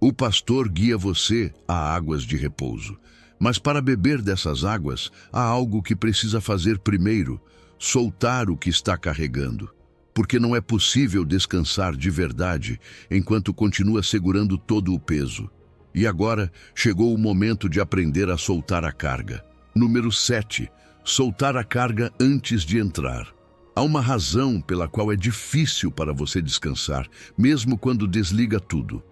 O pastor guia você a águas de repouso. Mas para beber dessas águas, há algo que precisa fazer primeiro: soltar o que está carregando. Porque não é possível descansar de verdade enquanto continua segurando todo o peso. E agora chegou o momento de aprender a soltar a carga. Número 7. Soltar a carga antes de entrar. Há uma razão pela qual é difícil para você descansar, mesmo quando desliga tudo.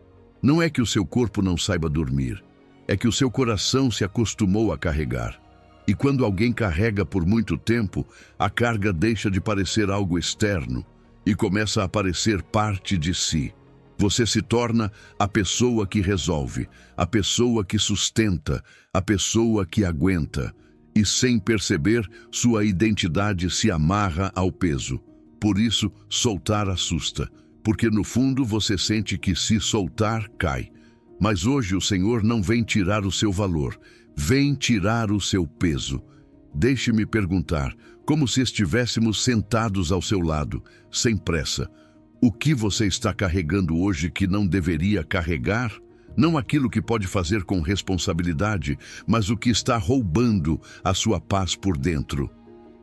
Não é que o seu corpo não saiba dormir. É que o seu coração se acostumou a carregar. E quando alguém carrega por muito tempo, a carga deixa de parecer algo externo e começa a parecer parte de si. Você se torna a pessoa que resolve, a pessoa que sustenta, a pessoa que aguenta. E sem perceber, sua identidade se amarra ao peso. Por isso, soltar assusta, porque no fundo você sente que se soltar, cai. Mas hoje o Senhor não vem tirar o seu valor, vem tirar o seu peso. Deixe-me perguntar, como se estivéssemos sentados ao seu lado, sem pressa. O que você está carregando hoje que não deveria carregar? Não aquilo que pode fazer com responsabilidade, mas o que está roubando a sua paz por dentro.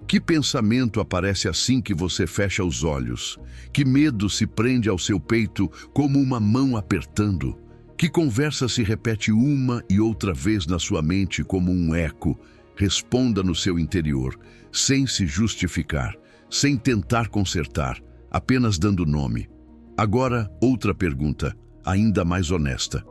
Que pensamento aparece assim que você fecha os olhos? Que medo se prende ao seu peito como uma mão apertando? Que conversa se repete uma e outra vez na sua mente como um eco? Responda no seu interior, sem se justificar, sem tentar consertar, apenas dando nome. Agora, outra pergunta, ainda mais honesta.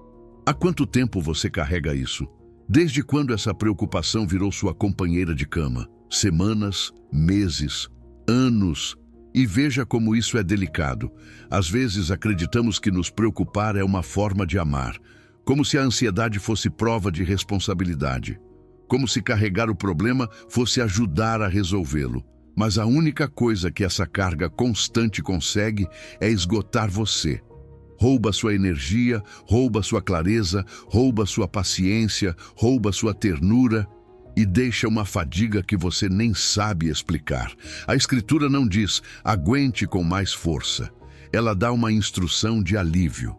Há quanto tempo você carrega isso? Desde quando essa preocupação virou sua companheira de cama? Semanas, meses, anos? E veja como isso é delicado. Às vezes acreditamos que nos preocupar é uma forma de amar, como se a ansiedade fosse prova de responsabilidade, como se carregar o problema fosse ajudar a resolvê-lo. Mas a única coisa que essa carga constante consegue é esgotar você. Rouba sua energia, rouba sua clareza, rouba sua paciência, rouba sua ternura e deixa uma fadiga que você nem sabe explicar. A Escritura não diz, aguente com mais força. Ela dá uma instrução de alívio.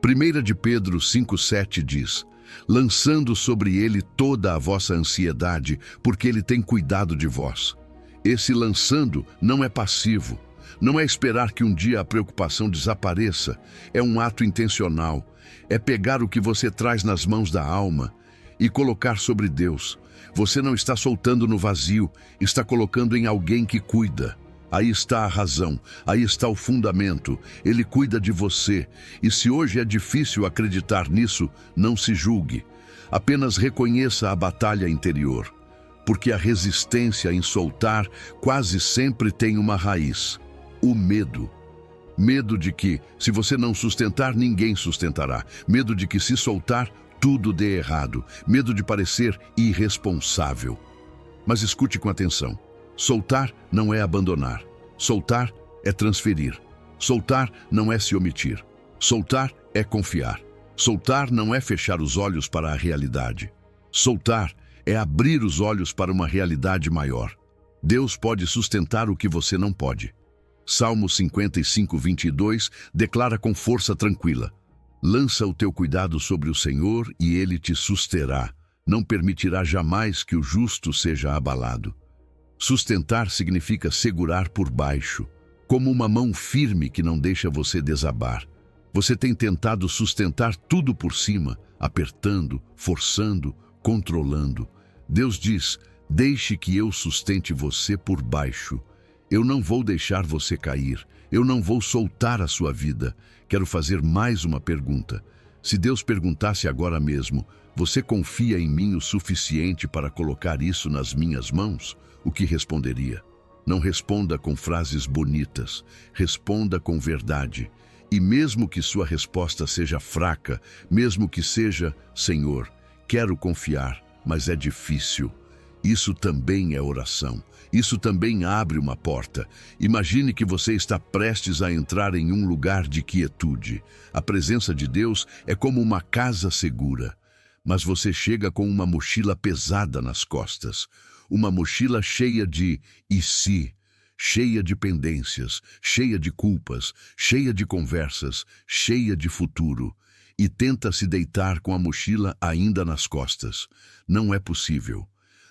1 de Pedro 5,7 diz, lançando sobre ele toda a vossa ansiedade, porque ele tem cuidado de vós. Esse lançando não é passivo. Não é esperar que um dia a preocupação desapareça. É um ato intencional. É pegar o que você traz nas mãos da alma e colocar sobre Deus. Você não está soltando no vazio, está colocando em alguém que cuida. Aí está a razão, aí está o fundamento. Ele cuida de você. E se hoje é difícil acreditar nisso, não se julgue. Apenas reconheça a batalha interior. Porque a resistência em soltar quase sempre tem uma raiz. O medo. Medo de que, se você não sustentar, ninguém sustentará. Medo de que, se soltar, tudo dê errado. Medo de parecer irresponsável. Mas escute com atenção. Soltar não é abandonar. Soltar é transferir. Soltar não é se omitir. Soltar é confiar. Soltar não é fechar os olhos para a realidade. Soltar é abrir os olhos para uma realidade maior. Deus pode sustentar o que você não pode. Salmo 55:22 declara com força tranquila: lança o teu cuidado sobre o Senhor e ele te susterá. Não permitirá jamais que o justo seja abalado. Sustentar significa segurar por baixo, como uma mão firme que não deixa você desabar. Você tem tentado sustentar tudo por cima, apertando, forçando, controlando. Deus diz: deixe que eu sustente você por baixo. Eu não vou deixar você cair. Eu não vou soltar a sua vida. Quero fazer mais uma pergunta. Se Deus perguntasse agora mesmo: você confia em mim o suficiente para colocar isso nas minhas mãos? O que responderia? Não responda com frases bonitas. Responda com verdade. E mesmo que sua resposta seja fraca, mesmo que seja: Senhor, quero confiar, mas é difícil. Isso também é oração. Isso também abre uma porta. Imagine que você está prestes a entrar em um lugar de quietude. A presença de Deus é como uma casa segura. Mas você chega com uma mochila pesada nas costas. Uma mochila cheia de "e se", cheia de pendências, cheia de culpas, cheia de conversas, cheia de futuro. E tenta se deitar com a mochila ainda nas costas. Não é possível.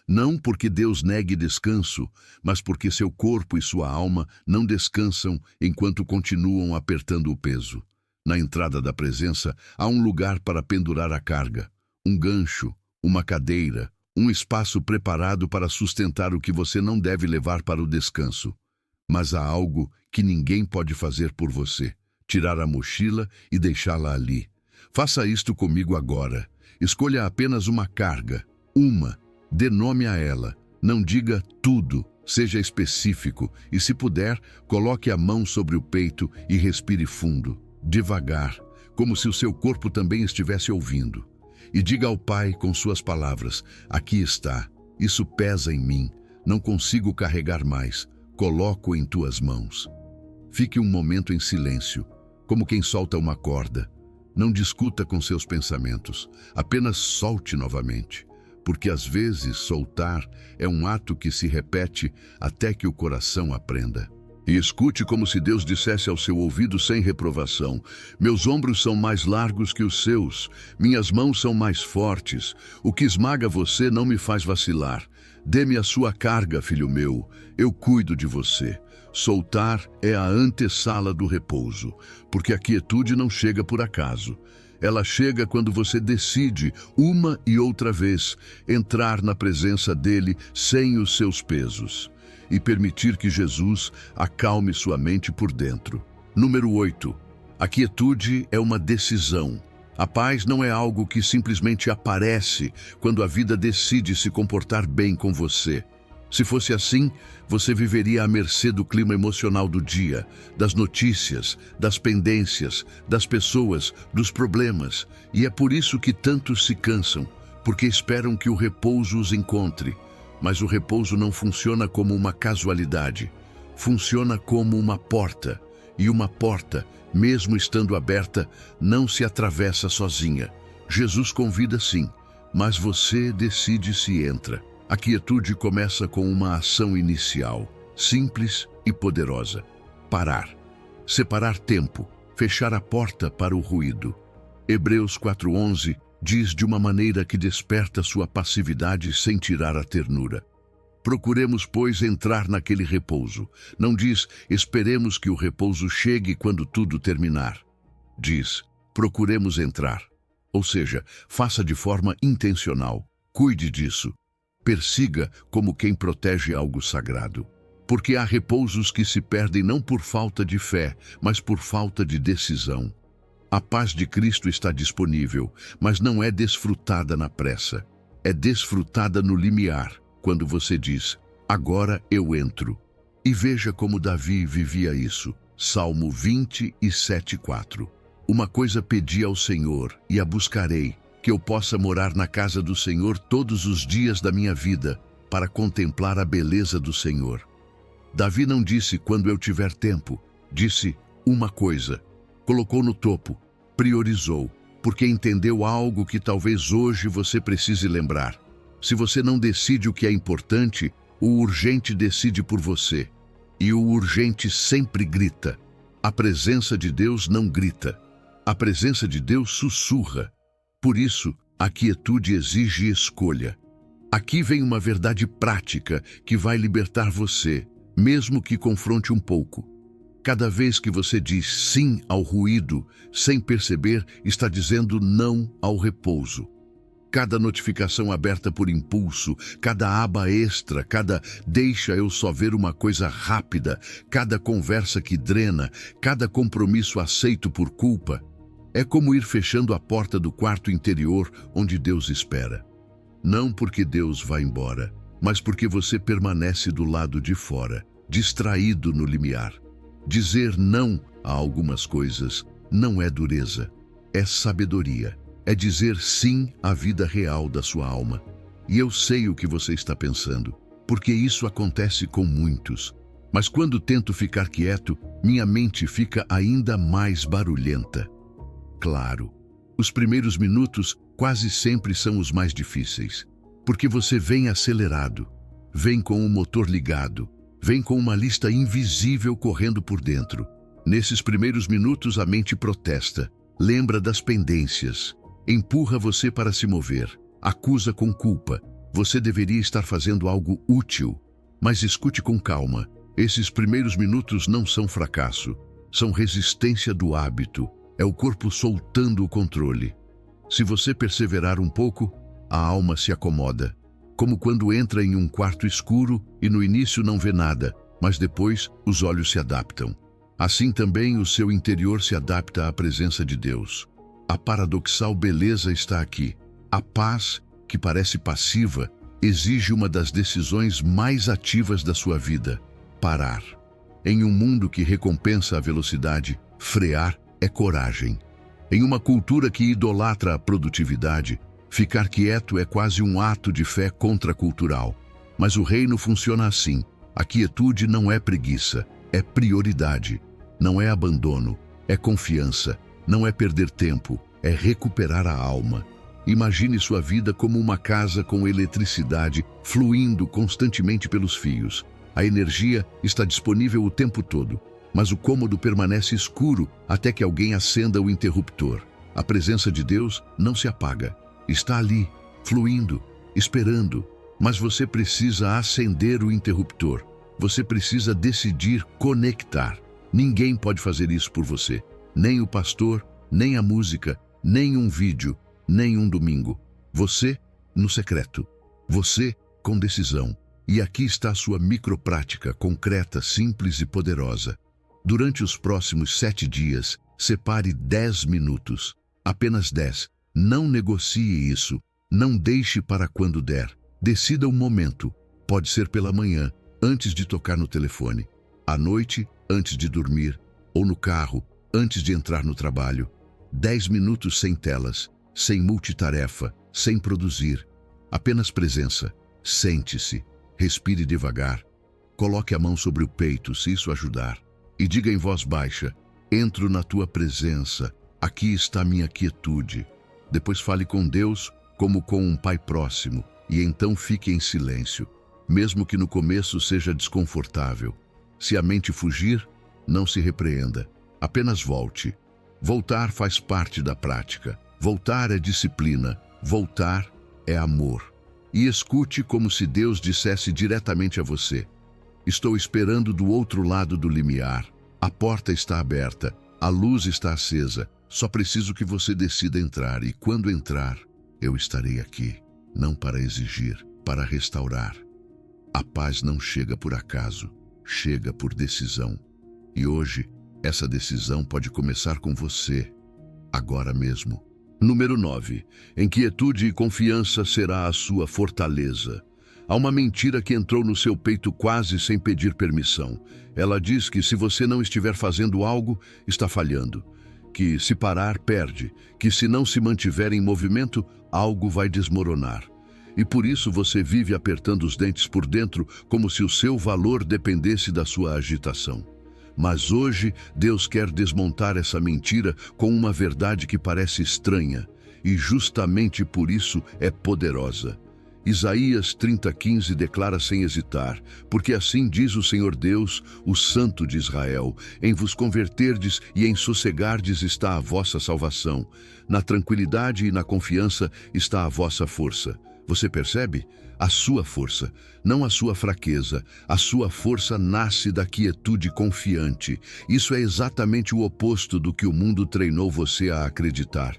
Não porque Deus negue descanso, mas porque seu corpo e sua alma não descansam enquanto continuam apertando o peso. Na entrada da presença, há um lugar para pendurar a carga, um gancho, uma cadeira, um espaço preparado para sustentar o que você não deve levar para o descanso. Mas há algo que ninguém pode fazer por você: tirar a mochila e deixá-la ali. Faça isto comigo agora. Escolha apenas uma carga, uma. Dê nome a ela. Não diga tudo, seja específico e, se puder, coloque a mão sobre o peito e respire fundo, devagar, como se o seu corpo também estivesse ouvindo. E diga ao Pai com suas palavras: aqui está, isso pesa em mim, não consigo carregar mais, coloco em tuas mãos. Fique um momento em silêncio, como quem solta uma corda. Não discuta com seus pensamentos, apenas solte novamente. Porque às vezes soltar é um ato que se repete até que o coração aprenda. E escute como se Deus dissesse ao seu ouvido sem reprovação: meus ombros são mais largos que os seus, minhas mãos são mais fortes, o que esmaga você não me faz vacilar. Dê-me a sua carga, filho meu, eu cuido de você. Soltar é a antessala do repouso, porque a quietude não chega por acaso. Ela chega quando você decide, uma e outra vez, entrar na presença dele sem os seus pesos e permitir que Jesus acalme sua mente por dentro. Número 8. A quietude é uma decisão. A paz não é algo que simplesmente aparece quando a vida decide se comportar bem com você. Se fosse assim, você viveria à mercê do clima emocional do dia, das notícias, das pendências, das pessoas, dos problemas. E é por isso que tantos se cansam, porque esperam que o repouso os encontre. Mas o repouso não funciona como uma casualidade. Funciona como uma porta. E uma porta, mesmo estando aberta, não se atravessa sozinha. Jesus convida sim, mas você decide se entra. A quietude começa com uma ação inicial, simples e poderosa: parar, separar tempo, fechar a porta para o ruído. Hebreus 4:11 diz de uma maneira que desperta sua passividade sem tirar a ternura. Procuremos, pois, entrar naquele repouso. Não diz: esperemos que o repouso chegue quando tudo terminar. Diz: procuremos entrar. Ou seja, faça de forma intencional. Cuide disso. Persiga como quem protege algo sagrado. Porque há repousos que se perdem não por falta de fé, mas por falta de decisão. A paz de Cristo está disponível, mas não é desfrutada na pressa. É desfrutada no limiar, quando você diz: agora eu entro. E veja como Davi vivia isso. Salmo 27:4. Uma coisa pedi ao Senhor e a buscarei, que eu possa morar na casa do Senhor todos os dias da minha vida, para contemplar a beleza do Senhor. Davi não disse quando eu tiver tempo, disse uma coisa. Colocou no topo, priorizou, porque entendeu algo que talvez hoje você precise lembrar. Se você não decide o que é importante, o urgente decide por você. E o urgente sempre grita. A presença de Deus não grita. A presença de Deus sussurra. Por isso, a quietude exige escolha. Aqui vem uma verdade prática que vai libertar você, mesmo que confronte um pouco. Cada vez que você diz sim ao ruído, sem perceber, está dizendo não ao repouso. Cada notificação aberta por impulso, cada aba extra, cada deixa eu só ver uma coisa rápida, cada conversa que drena, cada compromisso aceito por culpa, é como ir fechando a porta do quarto interior onde Deus espera. Não porque Deus vai embora, mas porque você permanece do lado de fora, distraído no limiar. Dizer não a algumas coisas não é dureza, é sabedoria. É dizer sim à vida real da sua alma. E eu sei o que você está pensando, porque isso acontece com muitos. Mas quando tento ficar quieto, minha mente fica ainda mais barulhenta. Claro, os primeiros minutos quase sempre são os mais difíceis, porque você vem acelerado, vem com o motor ligado, vem com uma lista invisível correndo por dentro. Nesses primeiros minutos a mente protesta, lembra das pendências, empurra você para se mover, acusa com culpa. Você deveria estar fazendo algo útil. Mas escute com calma. Esses primeiros minutos não são fracasso. São resistência do hábito. É o corpo soltando o controle. Se você perseverar um pouco, a alma se acomoda. Como quando entra em um quarto escuro e no início não vê nada, mas depois os olhos se adaptam. Assim também o seu interior se adapta à presença de Deus. A paradoxal beleza está aqui. A paz, que parece passiva, exige uma das decisões mais ativas da sua vida: parar. Em um mundo que recompensa a velocidade, frear é coragem. Em uma cultura que idolatra a produtividade, ficar quieto é quase um ato de fé contracultural. Mas o reino funciona assim. A quietude não é preguiça, é prioridade. Não é abandono, é confiança. Não é perder tempo, é recuperar a alma. Imagine sua vida como uma casa com eletricidade fluindo constantemente pelos fios. A energia está disponível o tempo todo, mas o cômodo permanece escuro até que alguém acenda o interruptor. A presença de Deus não se apaga. Está ali, fluindo, esperando. Mas você precisa acender o interruptor. Você precisa decidir conectar. Ninguém pode fazer isso por você. Nem o pastor, nem a música, nem um vídeo, nem um domingo. Você, no secreto. Você, com decisão. E aqui está a sua microprática, concreta, simples e poderosa. Durante os próximos 7 dias, separe 10 minutos. Apenas 10. Não negocie isso. Não deixe para quando der. Decida um momento. Pode ser pela manhã, antes de tocar no telefone. À noite, antes de dormir. Ou no carro, antes de entrar no trabalho. 10 minutos sem telas, sem multitarefa, sem produzir. Apenas presença. Sente-se. Respire devagar. Coloque a mão sobre o peito, se isso ajudar. E diga em voz baixa: entro na tua presença. Aqui está minha quietude. Depois fale com Deus como com um pai próximo. E então fique em silêncio. Mesmo que no começo seja desconfortável. Se a mente fugir, não se repreenda. Apenas volte. Voltar faz parte da prática. Voltar é disciplina. Voltar é amor. E escute como se Deus dissesse diretamente a você: estou esperando do outro lado do limiar. A porta está aberta. A luz está acesa. Só preciso que você decida entrar. E quando entrar, eu estarei aqui. Não para exigir, para restaurar. A paz não chega por acaso. Chega por decisão. E hoje, essa decisão pode começar com você, agora mesmo. Número 9. Em quietude e confiança será a sua fortaleza. Há uma mentira que entrou no seu peito quase sem pedir permissão. Ela diz que se você não estiver fazendo algo, está falhando. Que se parar, perde. Que se não se mantiver em movimento, algo vai desmoronar. E por isso você vive apertando os dentes por dentro como se o seu valor dependesse da sua agitação. Mas hoje Deus quer desmontar essa mentira com uma verdade que parece estranha e justamente por isso é poderosa. Isaías 30:15 declara sem hesitar: porque assim diz o Senhor Deus, o Santo de Israel, em vos converterdes e em sossegardes está a vossa salvação, na tranquilidade e na confiança está a vossa força. Você percebe? A sua força, não a sua fraqueza. A sua força nasce da quietude confiante. Isso é exatamente o oposto do que o mundo treinou você a acreditar.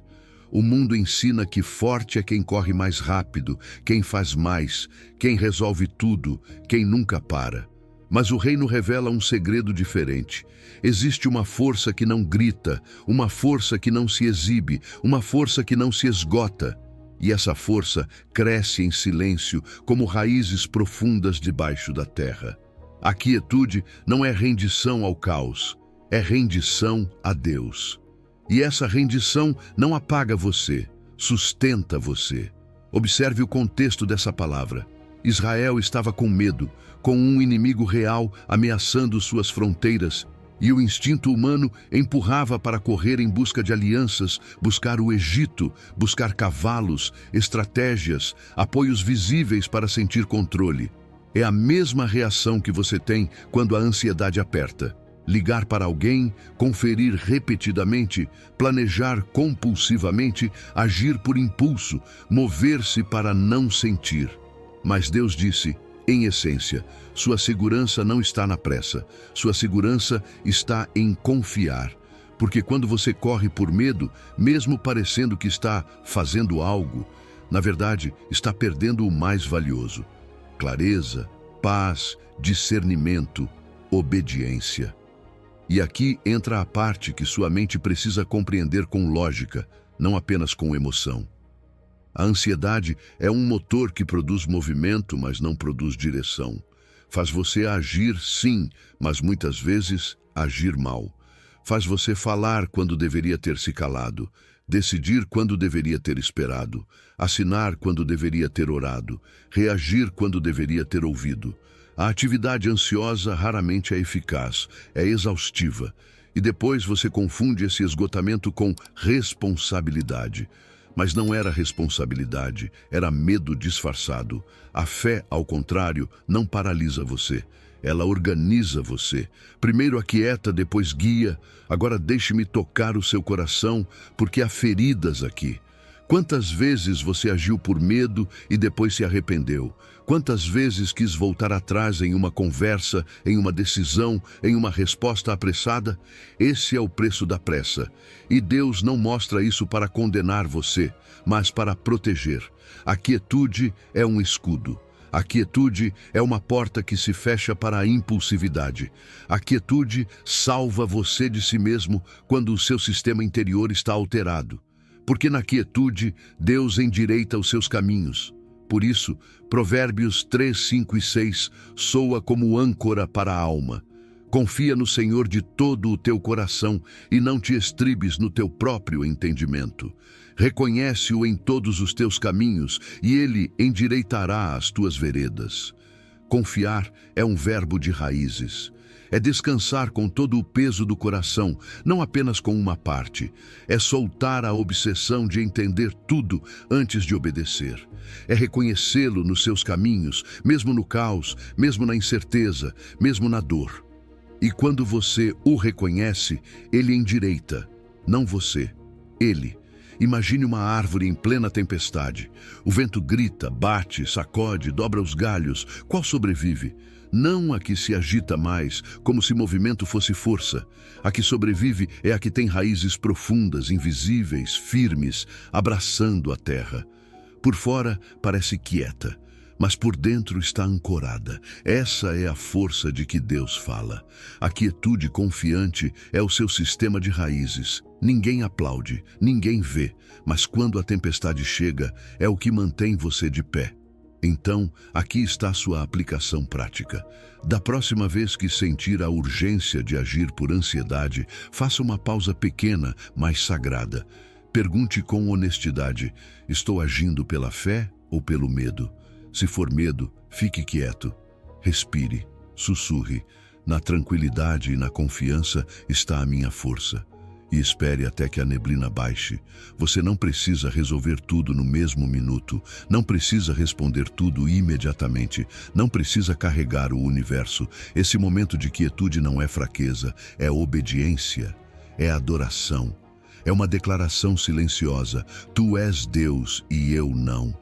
O mundo ensina que forte é quem corre mais rápido, quem faz mais, quem resolve tudo, quem nunca para. Mas o reino revela um segredo diferente. Existe uma força que não grita, uma força que não se exibe, uma força que não se esgota. E essa força cresce em silêncio, como raízes profundas debaixo da terra. A quietude não é rendição ao caos, é rendição a Deus. E essa rendição não apaga você, sustenta você. Observe o contexto dessa palavra. Israel estava com medo, com um inimigo real ameaçando suas fronteiras, e o instinto humano empurrava para correr em busca de alianças, buscar o Egito, buscar cavalos, estratégias, apoios visíveis para sentir controle. É a mesma reação que você tem quando a ansiedade aperta. Ligar para alguém, conferir repetidamente, planejar compulsivamente, agir por impulso, mover-se para não sentir. Mas Deus disse, em essência, sua segurança não está na pressa, sua segurança está em confiar. Porque quando você corre por medo, mesmo parecendo que está fazendo algo, na verdade, está perdendo o mais valioso: clareza, paz, discernimento, obediência. E aqui entra a parte que sua mente precisa compreender com lógica, não apenas com emoção. A ansiedade é um motor que produz movimento, mas não produz direção. Faz você agir, sim, mas muitas vezes agir mal. Faz você falar quando deveria ter se calado, decidir quando deveria ter esperado, assinar quando deveria ter orado, reagir quando deveria ter ouvido. A atividade ansiosa raramente é eficaz, é exaustiva. E depois você confunde esse esgotamento com responsabilidade. Mas não era responsabilidade, era medo disfarçado. A fé, ao contrário, não paralisa você. Ela organiza você. Primeiro aquieta, depois guia. Agora deixe-me tocar o seu coração, porque há feridas aqui. Quantas vezes você agiu por medo e depois se arrependeu? Quantas vezes quis voltar atrás em uma conversa, em uma decisão, em uma resposta apressada? Esse é o preço da pressa. E Deus não mostra isso para condenar você, mas para proteger. A quietude é um escudo. A quietude é uma porta que se fecha para a impulsividade. A quietude salva você de si mesmo quando o seu sistema interior está alterado. Porque na quietude, Deus endireita os seus caminhos. Por isso, Provérbios 3, 5 e 6 soa como âncora para a alma. Confia no Senhor de todo o teu coração e não te estribes no teu próprio entendimento. Reconhece-o em todos os teus caminhos e ele endireitará as tuas veredas. Confiar é um verbo de raízes. É descansar com todo o peso do coração, não apenas com uma parte. É soltar a obsessão de entender tudo antes de obedecer. É reconhecê-lo nos seus caminhos, mesmo no caos, mesmo na incerteza, mesmo na dor. E quando você o reconhece, ele endireita, não você, ele. Imagine uma árvore em plena tempestade. O vento grita, bate, sacode, dobra os galhos. Qual sobrevive? Não a que se agita mais, como se movimento fosse força. A que sobrevive é a que tem raízes profundas, invisíveis, firmes, abraçando a terra. Por fora parece quieta, mas por dentro está ancorada. Essa é a força de que Deus fala. A quietude confiante é o seu sistema de raízes. Ninguém aplaude, ninguém vê, mas quando a tempestade chega, é o que mantém você de pé. Então, aqui está a sua aplicação prática. Da próxima vez que sentir a urgência de agir por ansiedade, faça uma pausa pequena, mas sagrada. Pergunte com honestidade: estou agindo pela fé ou pelo medo? Se for medo, fique quieto. Respire, sussurre. Na tranquilidade e na confiança está a minha força. E espere até que a neblina baixe. Você não precisa resolver tudo no mesmo minuto. Não precisa responder tudo imediatamente. Não precisa carregar o universo. Esse momento de quietude não é fraqueza, é obediência, é adoração. É uma declaração silenciosa. Tu és Deus e eu não.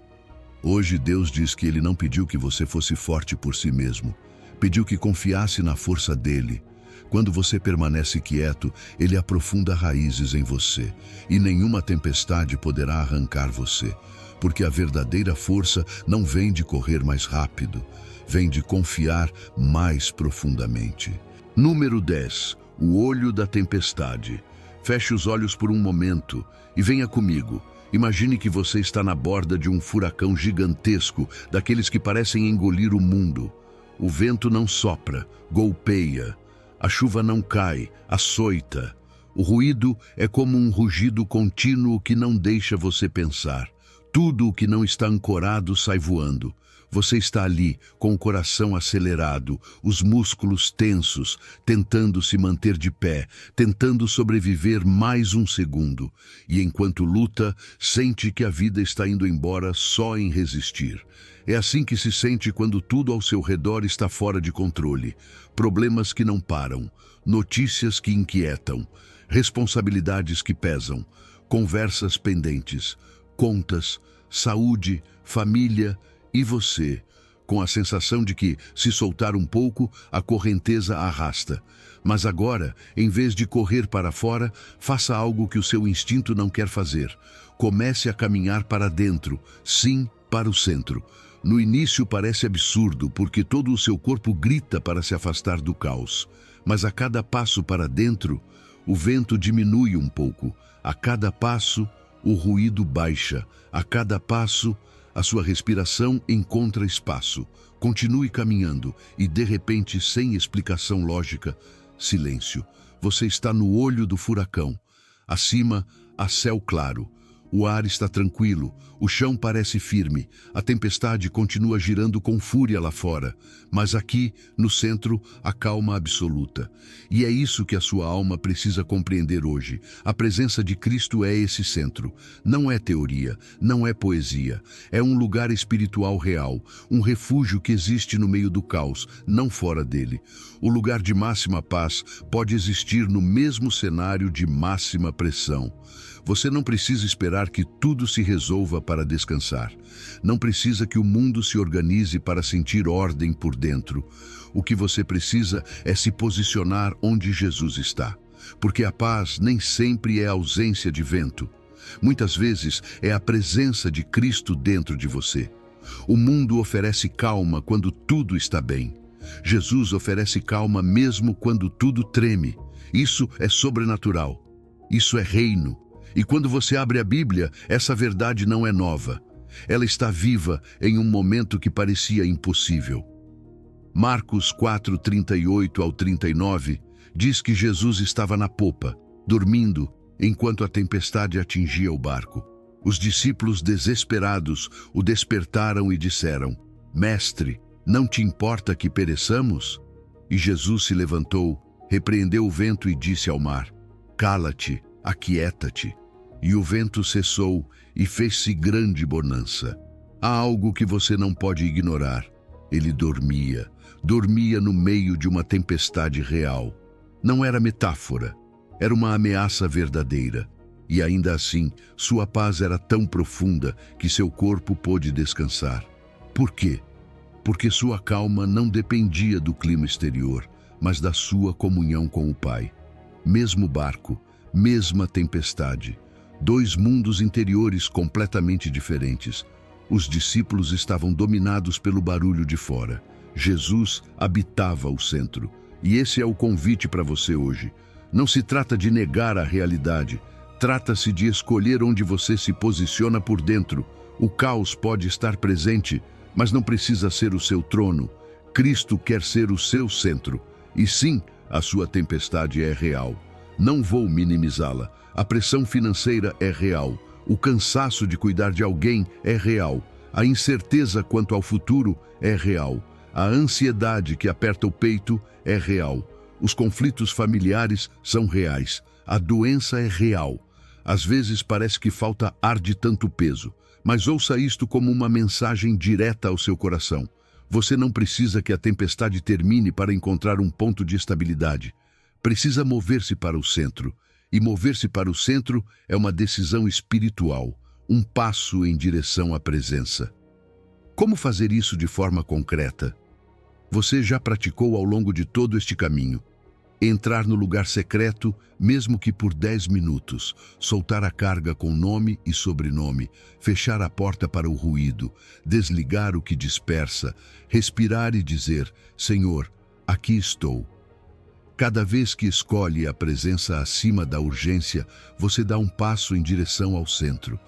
Hoje Deus diz que Ele não pediu que você fosse forte por si mesmo. Pediu que confiasse na força dEle. Quando você permanece quieto, Ele aprofunda raízes em você, e nenhuma tempestade poderá arrancar você, porque a verdadeira força não vem de correr mais rápido, vem de confiar mais profundamente. Número 10. O olho da tempestade. Feche os olhos por um momento e venha comigo. Imagine que você está na borda de um furacão gigantesco, daqueles que parecem engolir o mundo. O vento não sopra, golpeia. A chuva não cai, açoita. O ruído é como um rugido contínuo que não deixa você pensar. Tudo o que não está ancorado sai voando. Você está ali, com o coração acelerado, os músculos tensos, tentando se manter de pé, tentando sobreviver mais um segundo. E enquanto luta, sente que a vida está indo embora só em resistir. É assim que se sente quando tudo ao seu redor está fora de controle. Problemas que não param, notícias que inquietam, responsabilidades que pesam, conversas pendentes, contas, saúde, família e você, com a sensação de que, se soltar um pouco, a correnteza arrasta. Mas agora, em vez de correr para fora, faça algo que o seu instinto não quer fazer. Comece a caminhar para dentro, sim, para o centro. No início parece absurdo, porque todo o seu corpo grita para se afastar do caos. Mas a cada passo para dentro, o vento diminui um pouco. A cada passo, o ruído baixa. A cada passo, a sua respiração encontra espaço. Continue caminhando e, de repente, sem explicação lógica, silêncio. Você está no olho do furacão. Acima, há céu claro. O ar está tranquilo, o chão parece firme, a tempestade continua girando com fúria lá fora, mas aqui, no centro, a calma absoluta. E é isso que a sua alma precisa compreender hoje. A presença de Cristo é esse centro. Não é teoria, não é poesia. É um lugar espiritual real, um refúgio que existe no meio do caos, não fora dele. O lugar de máxima paz pode existir no mesmo cenário de máxima pressão. Você não precisa esperar que tudo se resolva para descansar. Não precisa que o mundo se organize para sentir ordem por dentro. O que você precisa é se posicionar onde Jesus está. Porque a paz nem sempre é a ausência de vento. Muitas vezes é a presença de Cristo dentro de você. O mundo oferece calma quando tudo está bem. Jesus oferece calma mesmo quando tudo treme. Isso é sobrenatural. Isso é reino. E quando você abre a Bíblia, essa verdade não é nova. Ela está viva em um momento que parecia impossível. Marcos 4:38 ao 39 diz que Jesus estava na popa, dormindo, enquanto a tempestade atingia o barco. Os discípulos desesperados o despertaram e disseram: Mestre, não te importa que pereçamos? E Jesus se levantou, repreendeu o vento e disse ao mar: Cala-te, aquieta-te. E o vento cessou e fez-se grande bonança. Há algo que você não pode ignorar. Ele dormia no meio de uma tempestade real. Não era metáfora, era uma ameaça verdadeira. E ainda assim, sua paz era tão profunda que seu corpo pôde descansar. Por quê? Porque sua calma não dependia do clima exterior, mas da sua comunhão com o Pai. Mesmo barco, mesma tempestade, dois mundos interiores completamente diferentes. Os discípulos estavam dominados pelo barulho de fora. Jesus habitava o centro. E esse é o convite para você hoje. Não se trata de negar a realidade. Trata-se de escolher onde você se posiciona por dentro. O caos pode estar presente, mas não precisa ser o seu trono. Cristo quer ser o seu centro. E sim, a sua tempestade é real. Não vou minimizá-la. A pressão financeira é real. O cansaço de cuidar de alguém é real. A incerteza quanto ao futuro é real. A ansiedade que aperta o peito é real. Os conflitos familiares são reais. A doença é real. Às vezes parece que falta ar de tanto peso, mas ouça isto como uma mensagem direta ao seu coração. Você não precisa que a tempestade termine para encontrar um ponto de estabilidade. Precisa mover-se para o centro. E mover-se para o centro é uma decisão espiritual, um passo em direção à presença. Como fazer isso de forma concreta? Você já praticou ao longo de todo este caminho. Entrar no lugar secreto, mesmo que por 10 minutos, soltar a carga com nome e sobrenome, fechar a porta para o ruído, desligar o que dispersa, respirar e dizer: Senhor, aqui estou. Cada vez que escolhe a presença acima da urgência, você dá um passo em direção ao centro.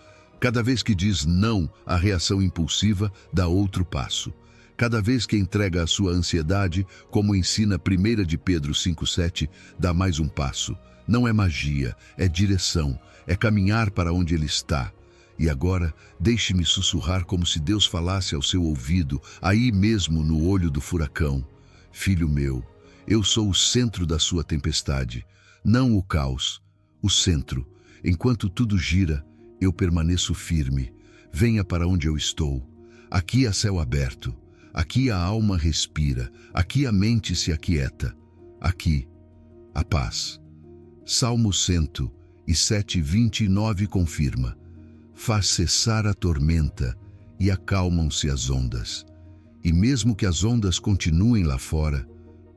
Cada vez que diz não à reação impulsiva, dá outro passo. Cada vez que entrega a sua ansiedade, como ensina 1 de Pedro 5,7, dá mais um passo. Não é magia, é direção, é caminhar para onde ele está. E agora, deixe-me sussurrar como se Deus falasse ao seu ouvido, aí mesmo no olho do furacão. Filho meu, eu sou o centro da sua tempestade, não o caos, o centro. Enquanto tudo gira, eu permaneço firme. Venha para onde eu estou. Aqui há céu aberto. Aqui a alma respira, aqui a mente se aquieta, aqui a paz. Salmo 107, 29 confirma: faz cessar a tormenta e acalmam-se as ondas. E mesmo que as ondas continuem lá fora,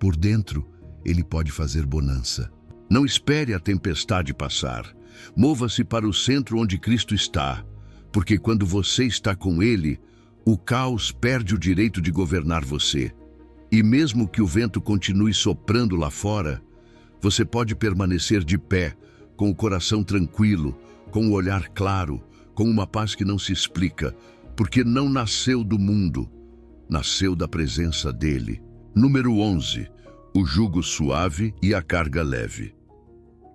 por dentro ele pode fazer bonança. Não espere a tempestade passar. Mova-se para o centro onde Cristo está, porque quando você está com Ele, o caos perde o direito de governar você. E mesmo que o vento continue soprando lá fora, você pode permanecer de pé, com o coração tranquilo, com o olhar claro, com uma paz que não se explica, porque não nasceu do mundo, nasceu da presença dele. Número 11. O jugo suave e a carga leve.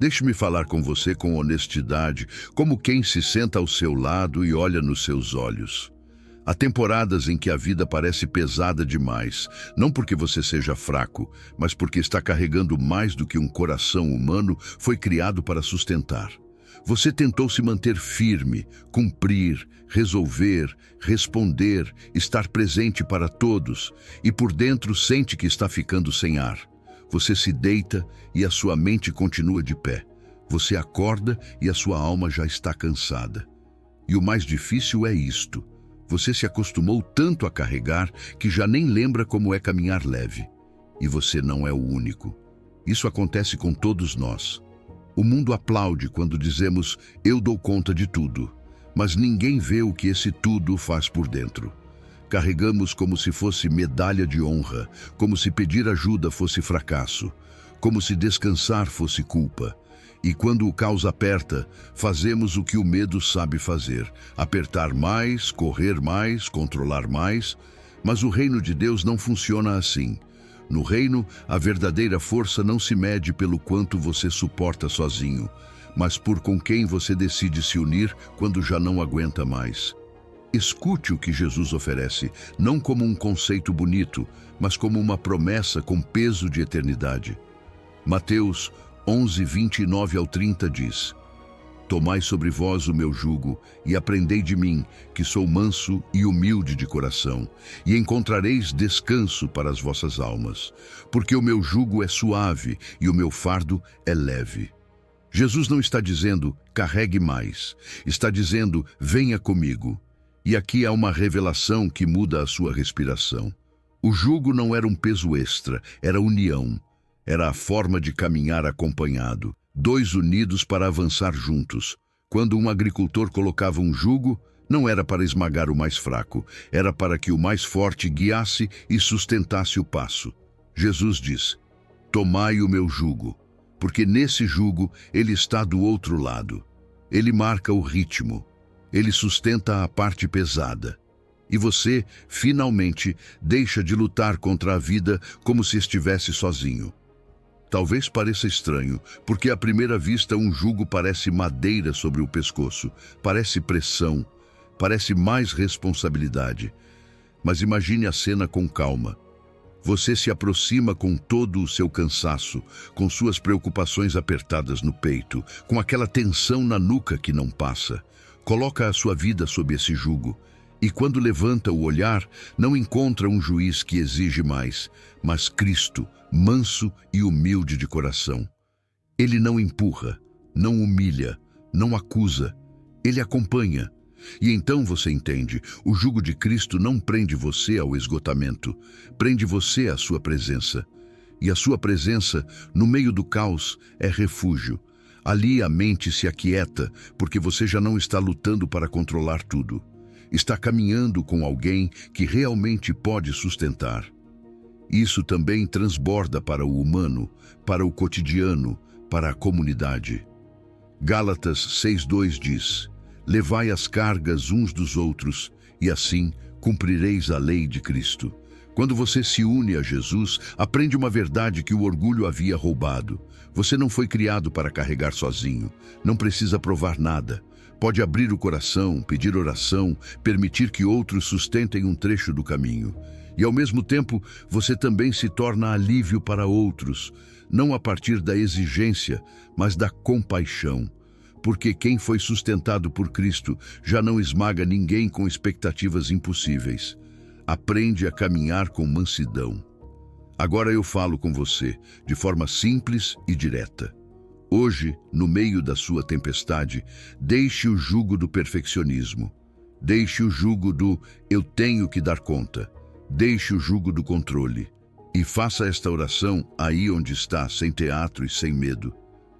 Deixe-me falar com você com honestidade, como quem se senta ao seu lado e olha nos seus olhos. Há temporadas em que a vida parece pesada demais, não porque você seja fraco, mas porque está carregando mais do que um coração humano foi criado para sustentar. Você tentou se manter firme, cumprir, resolver, responder, estar presente para todos, e por dentro sente que está ficando sem ar. Você se deita e a sua mente continua de pé. Você acorda e a sua alma já está cansada. E o mais difícil é isto: você se acostumou tanto a carregar que já nem lembra como é caminhar leve. E você não é o único. Isso acontece com todos nós. O mundo aplaude quando dizemos: eu dou conta de tudo. Mas ninguém vê o que esse tudo faz por dentro. Carregamos como se fosse medalha de honra, como se pedir ajuda fosse fracasso, como se descansar fosse culpa. E quando o caos aperta, fazemos o que o medo sabe fazer: apertar mais, correr mais, controlar mais. Mas o reino de Deus não funciona assim. No reino, a verdadeira força não se mede pelo quanto você suporta sozinho, mas por com quem você decide se unir quando já não aguenta mais. Escute o que Jesus oferece, não como um conceito bonito, mas como uma promessa com peso de eternidade. Mateus 11, 29 ao 30 diz: tomai sobre vós o meu jugo e aprendei de mim, que sou manso e humilde de coração, e encontrareis descanso para as vossas almas, porque o meu jugo é suave e o meu fardo é leve. Jesus não está dizendo, carregue mais, está dizendo, venha comigo. E aqui há uma revelação que muda a sua respiração. O jugo não era um peso extra, era união. Era a forma de caminhar acompanhado, dois unidos para avançar juntos. Quando um agricultor colocava um jugo, não era para esmagar o mais fraco, era para que o mais forte guiasse e sustentasse o passo. Jesus diz: tomai o meu jugo, porque nesse jugo ele está do outro lado. Ele marca o ritmo, ele sustenta a parte pesada. E você, finalmente, deixa de lutar contra a vida como se estivesse sozinho. Talvez pareça estranho, porque à primeira vista um jugo parece madeira sobre o pescoço, parece pressão, parece mais responsabilidade. Mas imagine a cena com calma. Você se aproxima com todo o seu cansaço, com suas preocupações apertadas no peito, com aquela tensão na nuca que não passa. Coloca a sua vida sob esse jugo. E quando levanta o olhar, não encontra um juiz que exige mais, mas Cristo, manso e humilde de coração. Ele não empurra, não humilha, não acusa. Ele acompanha. E então você entende, o jugo de Cristo não prende você ao esgotamento, prende você à sua presença. E a sua presença, no meio do caos, é refúgio. Ali a mente se aquieta, porque você já não está lutando para controlar tudo. Está caminhando com alguém que realmente pode sustentar. Isso também transborda para o humano, para o cotidiano, para a comunidade. Gálatas 6:2 diz: levai as cargas uns dos outros, e assim cumprireis a lei de Cristo. Quando você se une a Jesus, aprende uma verdade que o orgulho havia roubado. Você não foi criado para carregar sozinho. Não precisa provar nada. Pode abrir o coração, pedir oração, permitir que outros sustentem um trecho do caminho. E ao mesmo tempo, você também se torna alívio para outros, não a partir da exigência, mas da compaixão. Porque quem foi sustentado por Cristo já não esmaga ninguém com expectativas impossíveis. Aprende a caminhar com mansidão. Agora eu falo com você, de forma simples e direta. Hoje, no meio da sua tempestade, deixe o jugo do perfeccionismo. Deixe o jugo do eu tenho que dar conta. Deixe o jugo do controle. E faça esta oração aí onde está, sem teatro e sem medo.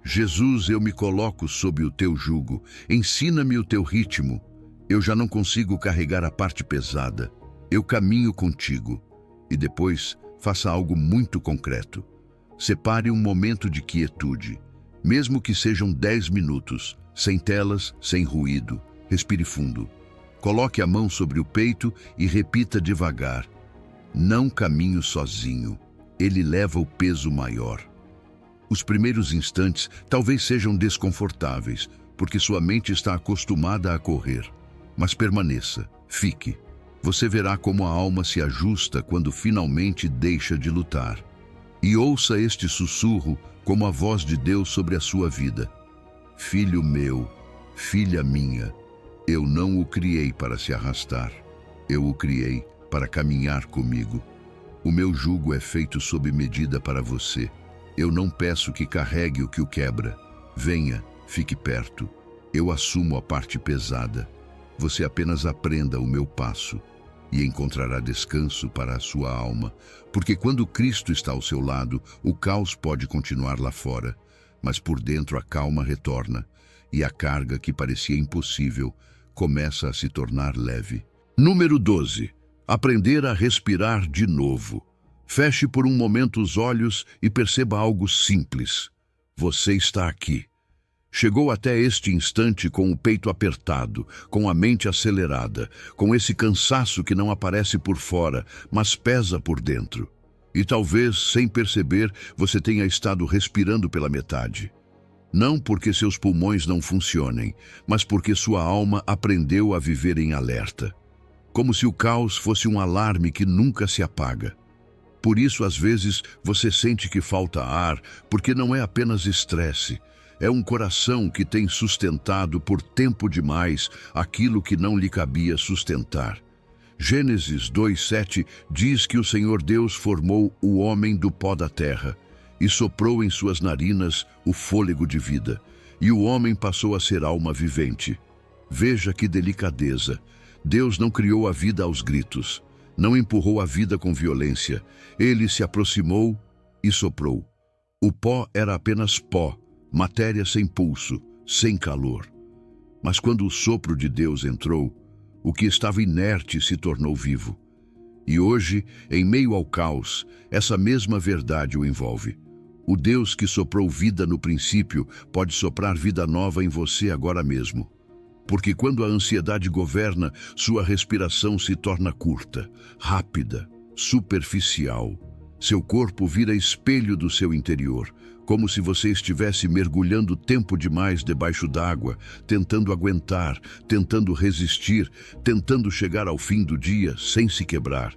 Jesus, eu me coloco sob o teu jugo. Ensina-me o teu ritmo. Eu já não consigo carregar a parte pesada. Eu caminho contigo. E depois, faça algo muito concreto. Separe um momento de quietude. Mesmo que sejam 10 minutos, sem telas, sem ruído. Respire fundo. Coloque a mão sobre o peito e repita devagar: não caminho sozinho. Ele leva o peso maior. Os primeiros instantes talvez sejam desconfortáveis, porque sua mente está acostumada a correr. Mas permaneça, fique. Você verá como a alma se ajusta quando finalmente deixa de lutar. E ouça este sussurro como a voz de Deus sobre a sua vida. Filho meu, filha minha, eu não o criei para se arrastar. Eu o criei para caminhar comigo. O meu jugo é feito sob medida para você. Eu não peço que carregue o que o quebra. Venha, fique perto. Eu assumo a parte pesada. Você apenas aprenda o meu passo e encontrará descanso para a sua alma, porque quando Cristo está ao seu lado, o caos pode continuar lá fora, mas por dentro a calma retorna e a carga que parecia impossível começa a se tornar leve. Número 12. Aprender a respirar de novo. Feche por um momento os olhos e perceba algo simples. Você está aqui. Chegou até este instante com o peito apertado, com a mente acelerada, com esse cansaço que não aparece por fora, mas pesa por dentro. E talvez, sem perceber, você tenha estado respirando pela metade. Não porque seus pulmões não funcionem, mas porque sua alma aprendeu a viver em alerta. Como se o caos fosse um alarme que nunca se apaga. Por isso, às vezes, você sente que falta ar, porque não é apenas estresse. É um coração que tem sustentado por tempo demais aquilo que não lhe cabia sustentar. Gênesis 2:7 diz que o Senhor Deus formou o homem do pó da terra e soprou em suas narinas o fôlego de vida, e o homem passou a ser alma vivente. Veja que delicadeza. Deus não criou a vida aos gritos, não empurrou a vida com violência. Ele se aproximou e soprou. O pó era apenas pó, matéria sem pulso, sem calor. Mas quando o sopro de Deus entrou, o que estava inerte se tornou vivo. E hoje, em meio ao caos, essa mesma verdade o envolve. O Deus que soprou vida no princípio pode soprar vida nova em você agora mesmo. Porque quando a ansiedade governa, sua respiração se torna curta, rápida, superficial. Seu corpo vira espelho do seu interior, como se você estivesse mergulhando tempo demais debaixo d'água, tentando aguentar, tentando resistir, tentando chegar ao fim do dia sem se quebrar.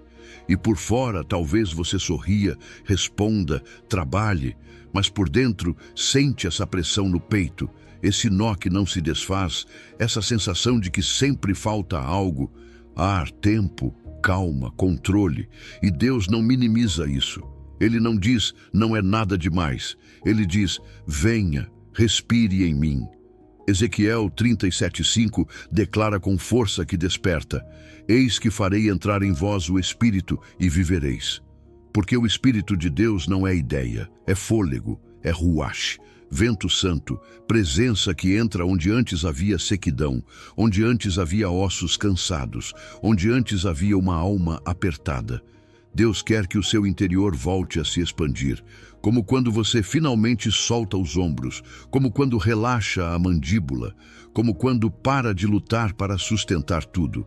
E por fora talvez você sorria, responda, trabalhe, mas por dentro sente essa pressão no peito, esse nó que não se desfaz, essa sensação de que sempre falta algo, ar, tempo, calma, controle. E Deus não minimiza isso. Ele não diz, não é nada demais. Ele diz, venha, respire em mim. Ezequiel 37:5 declara com força que desperta: Eis que farei entrar em vós o Espírito e vivereis. Porque o Espírito de Deus não é ideia, é fôlego, é ruach, vento santo, presença que entra onde antes havia sequidão, onde antes havia ossos cansados, onde antes havia uma alma apertada. Deus quer que o seu interior volte a se expandir, como quando você finalmente solta os ombros, como quando relaxa a mandíbula, como quando para de lutar para sustentar tudo.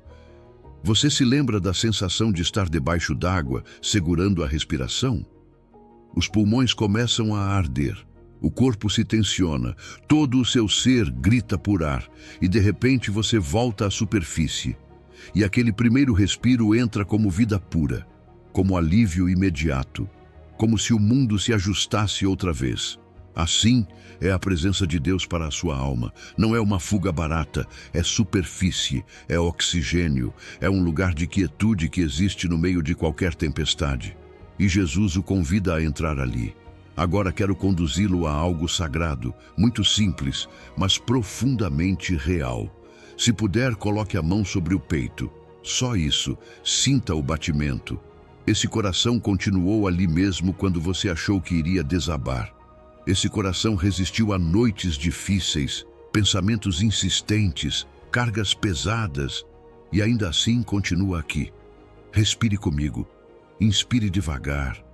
Você se lembra da sensação de estar debaixo d'água, segurando a respiração? Os pulmões começam a arder, o corpo se tensiona, todo o seu ser grita por ar, e de repente você volta à superfície. E aquele primeiro respiro entra como vida pura, como alívio imediato, como se o mundo se ajustasse outra vez. Assim é a presença de Deus para a sua alma. Não é uma fuga barata, é superfície, é oxigênio, é um lugar de quietude que existe no meio de qualquer tempestade. E Jesus o convida a entrar ali. Agora quero conduzi-lo a algo sagrado, muito simples, mas profundamente real. Se puder, coloque a mão sobre o peito. Só isso, sinta o batimento. Esse coração continuou ali mesmo quando você achou que iria desabar. Esse coração resistiu a noites difíceis, pensamentos insistentes, cargas pesadas, e ainda assim continua aqui. Respire comigo. Inspire devagar,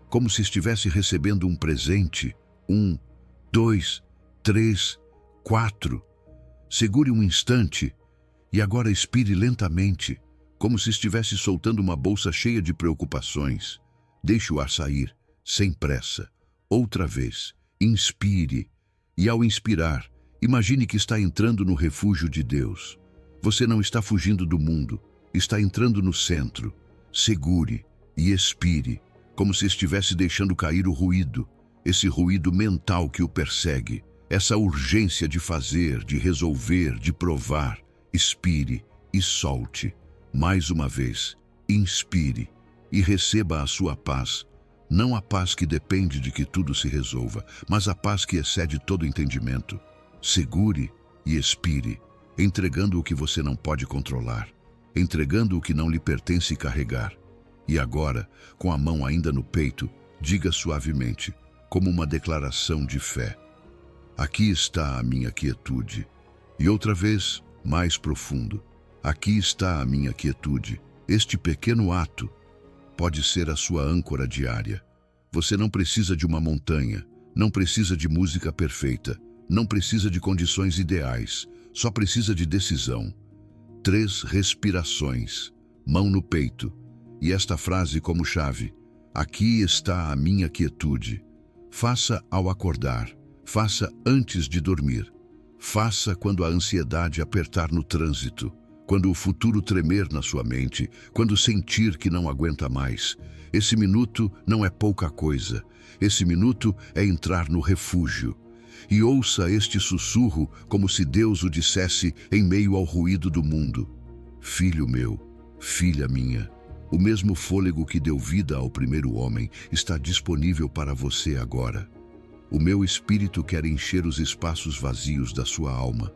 como se estivesse recebendo um presente. 1, 2, 3, 4. Segure um instante e agora expire lentamente, como se estivesse soltando uma bolsa cheia de preocupações. Deixe o ar sair, sem pressa. Outra vez. Inspire, e ao inspirar, imagine que está entrando no refúgio de Deus. Você não está fugindo do mundo, está entrando no centro. Segure e expire, como se estivesse deixando cair o ruído, esse ruído mental que o persegue, essa urgência de fazer, de resolver, de provar. Expire e solte. Mais uma vez, inspire e receba a sua paz. Não a paz que depende de que tudo se resolva, mas a paz que excede todo entendimento. Segure e expire, entregando o que você não pode controlar, entregando o que não lhe pertence carregar. E agora, com a mão ainda no peito, diga suavemente, como uma declaração de fé: aqui está a minha quietude. E outra vez, mais profundo: aqui está a minha quietude. Este pequeno ato pode ser a sua âncora diária. Você não precisa de uma montanha, não precisa de música perfeita, não precisa de condições ideais, só precisa de decisão. 3 respirações, mão no peito, e esta frase como chave: aqui está a minha quietude. Faça ao acordar, faça antes de dormir, faça quando a ansiedade apertar no trânsito, quando o futuro tremer na sua mente, quando sentir que não aguenta mais. Esse minuto não é pouca coisa. Esse minuto é entrar no refúgio. E ouça este sussurro como se Deus o dissesse em meio ao ruído do mundo: filho meu, filha minha, o mesmo fôlego que deu vida ao primeiro homem está disponível para você agora. O meu espírito quer encher os espaços vazios da sua alma.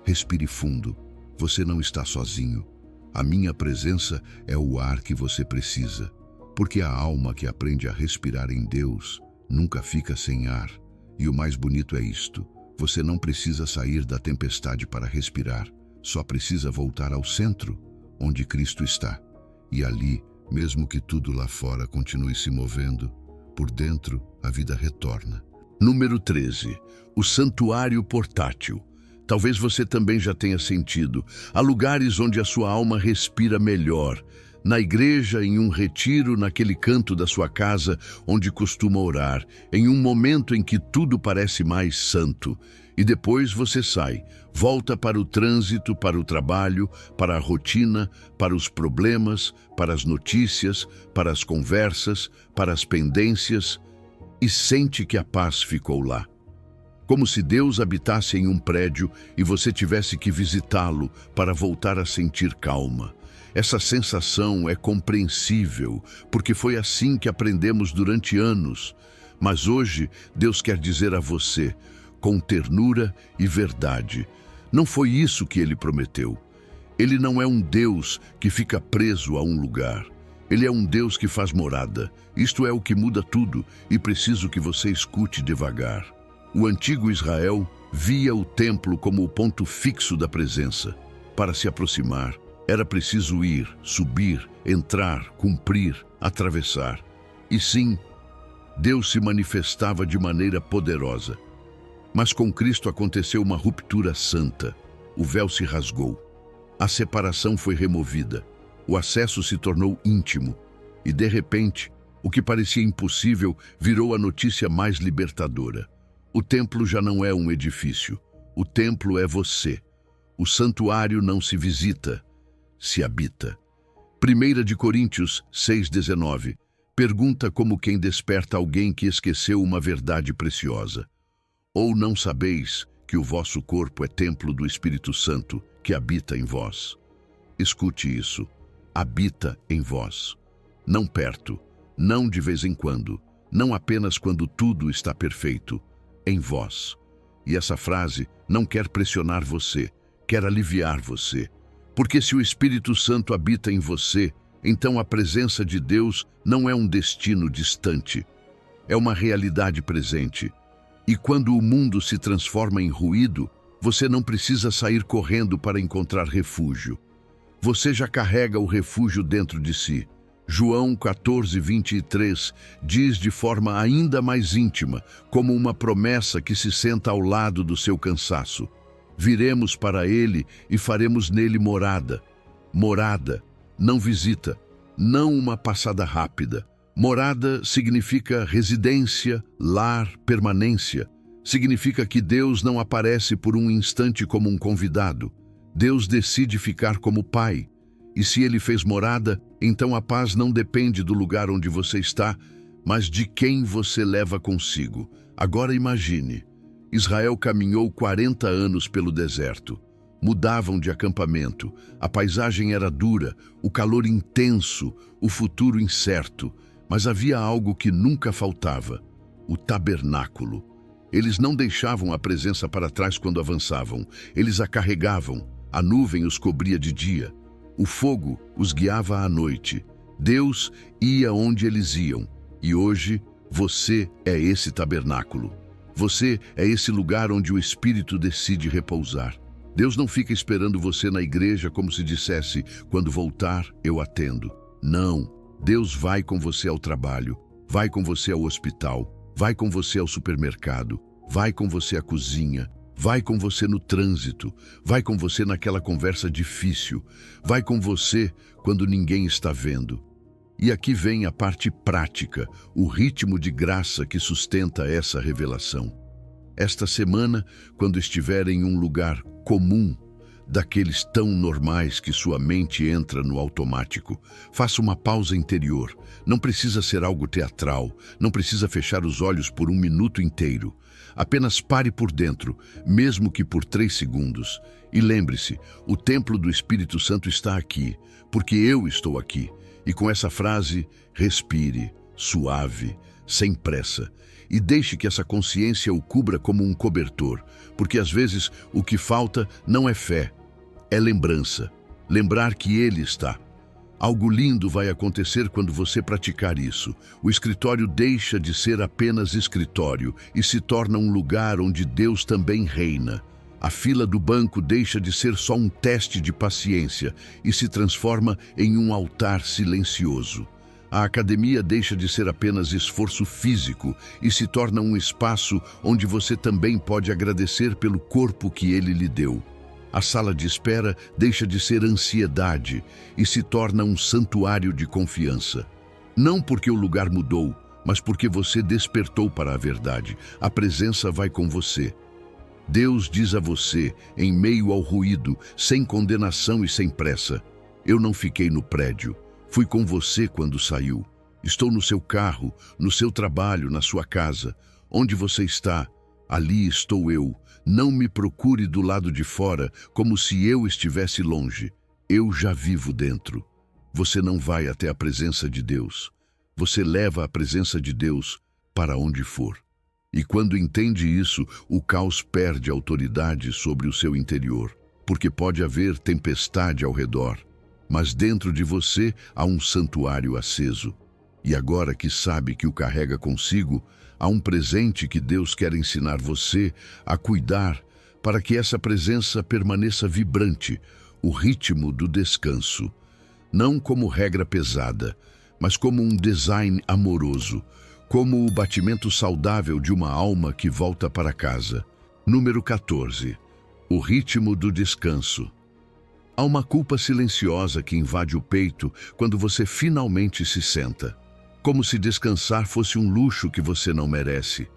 Respire fundo. Você não está sozinho. A minha presença é o ar que você precisa, porque a alma que aprende a respirar em Deus nunca fica sem ar. E o mais bonito é isto: você não precisa sair da tempestade para respirar, só precisa voltar ao centro, onde Cristo está. E ali, mesmo que tudo lá fora continue se movendo, por dentro a vida retorna. Número 13. O santuário portátil. Talvez você também já tenha sentido. Há lugares onde a sua alma respira melhor. Na igreja, em um retiro, naquele canto da sua casa onde costuma orar, em um momento em que tudo parece mais santo. E depois você sai, volta para o trânsito, para o trabalho, para a rotina, para os problemas, para as notícias, para as conversas, para as pendências, e sente que a paz ficou lá. Como se Deus habitasse em um prédio e você tivesse que visitá-lo para voltar a sentir calma. Essa sensação é compreensível, porque foi assim que aprendemos durante anos. Mas hoje, Deus quer dizer a você, com ternura e verdade: Não foi isso que ele prometeu. Ele não é um Deus que fica preso a um lugar. Ele é um Deus que faz morada. Isto é o que muda tudo e preciso que você escute devagar. O antigo Israel via o templo como o ponto fixo da presença. Para se aproximar, era preciso ir, subir, entrar, cumprir, atravessar. E sim, Deus se manifestava de maneira poderosa. Mas com Cristo aconteceu uma ruptura santa. O véu se rasgou. A separação foi removida. O acesso se tornou íntimo. E, de repente, o que parecia impossível virou a notícia mais libertadora. O templo já não é um edifício. O templo é você. O santuário não se visita, se habita. 1 de Coríntios 6,19 pergunta como quem desperta alguém que esqueceu uma verdade preciosa. Ou não sabeis que o vosso corpo é templo do Espírito Santo que habita em vós? Escute isso. Habita em vós. Não perto, não de vez em quando, não apenas quando tudo está perfeito. Em vós. E essa frase não quer pressionar você, quer aliviar você. Porque se o Espírito Santo habita em você, então a presença de Deus não é um destino distante, é uma realidade presente. E quando o mundo se transforma em ruído, você não precisa sair correndo para encontrar refúgio. Você já carrega o refúgio dentro de si. João 14:23 diz de forma ainda mais íntima, como uma promessa que se senta ao lado do seu cansaço. Viremos para ele e faremos nele morada. Morada, não visita, não uma passada rápida. Morada significa residência, lar, permanência. Significa que Deus não aparece por um instante como um convidado. Deus decide ficar como pai. E se ele fez morada, então a paz não depende do lugar onde você está, mas de quem você leva consigo. Agora imagine, Israel caminhou 40 anos pelo deserto. Mudavam de acampamento, a paisagem era dura, o calor intenso, o futuro incerto. Mas havia algo que nunca faltava, o tabernáculo. Eles não deixavam a presença para trás quando avançavam, eles a carregavam, a nuvem os cobria de dia. O fogo os guiava à noite. Deus ia onde eles iam. E hoje, você é esse tabernáculo. Você é esse lugar onde o Espírito decide repousar. Deus não fica esperando você na igreja como se dissesse, quando voltar, eu atendo. Não. Deus vai com você ao trabalho, vai com você ao hospital, vai com você ao supermercado, vai com você à cozinha, vai com você no trânsito, vai com você naquela conversa difícil, vai com você quando ninguém está vendo. E aqui vem a parte prática, o ritmo de graça que sustenta essa revelação. Esta semana, quando estiver em um lugar comum, daqueles tão normais que sua mente entra no automático, faça uma pausa interior. Não precisa ser algo teatral, não precisa fechar os olhos por um minuto inteiro. Apenas pare por dentro, mesmo que por 3 segundos. E lembre-se, o templo do Espírito Santo está aqui, porque eu estou aqui. E com essa frase, respire, suave, sem pressa. E deixe que essa consciência o cubra como um cobertor, porque às vezes o que falta não é fé, é lembrança. Lembrar que Ele está. Algo lindo vai acontecer quando você praticar isso. O escritório deixa de ser apenas escritório e se torna um lugar onde Deus também reina. A fila do banco deixa de ser só um teste de paciência e se transforma em um altar silencioso. A academia deixa de ser apenas esforço físico e se torna um espaço onde você também pode agradecer pelo corpo que Ele lhe deu. A sala de espera deixa de ser ansiedade e se torna um santuário de confiança. Não porque o lugar mudou, mas porque você despertou para a verdade. A presença vai com você. Deus diz a você, em meio ao ruído, sem condenação e sem pressa: eu não fiquei no prédio. Fui com você quando saiu. Estou no seu carro, no seu trabalho, na sua casa. Onde você está, ali estou eu. Não me procure do lado de fora, como se eu estivesse longe. Eu já vivo dentro. Você não vai até a presença de Deus. Você leva a presença de Deus para onde for. E quando entende isso, o caos perde autoridade sobre o seu interior, porque pode haver tempestade ao redor, mas dentro de você há um santuário aceso. E agora que sabe que o carrega consigo, há um presente que Deus quer ensinar você a cuidar para que essa presença permaneça vibrante, o ritmo do descanso. Não como regra pesada, mas como um design amoroso, como o batimento saudável de uma alma que volta para casa. Número 14. O ritmo do descanso. Há uma culpa silenciosa que invade o peito quando você finalmente se senta. Como se descansar fosse um luxo que você não merece.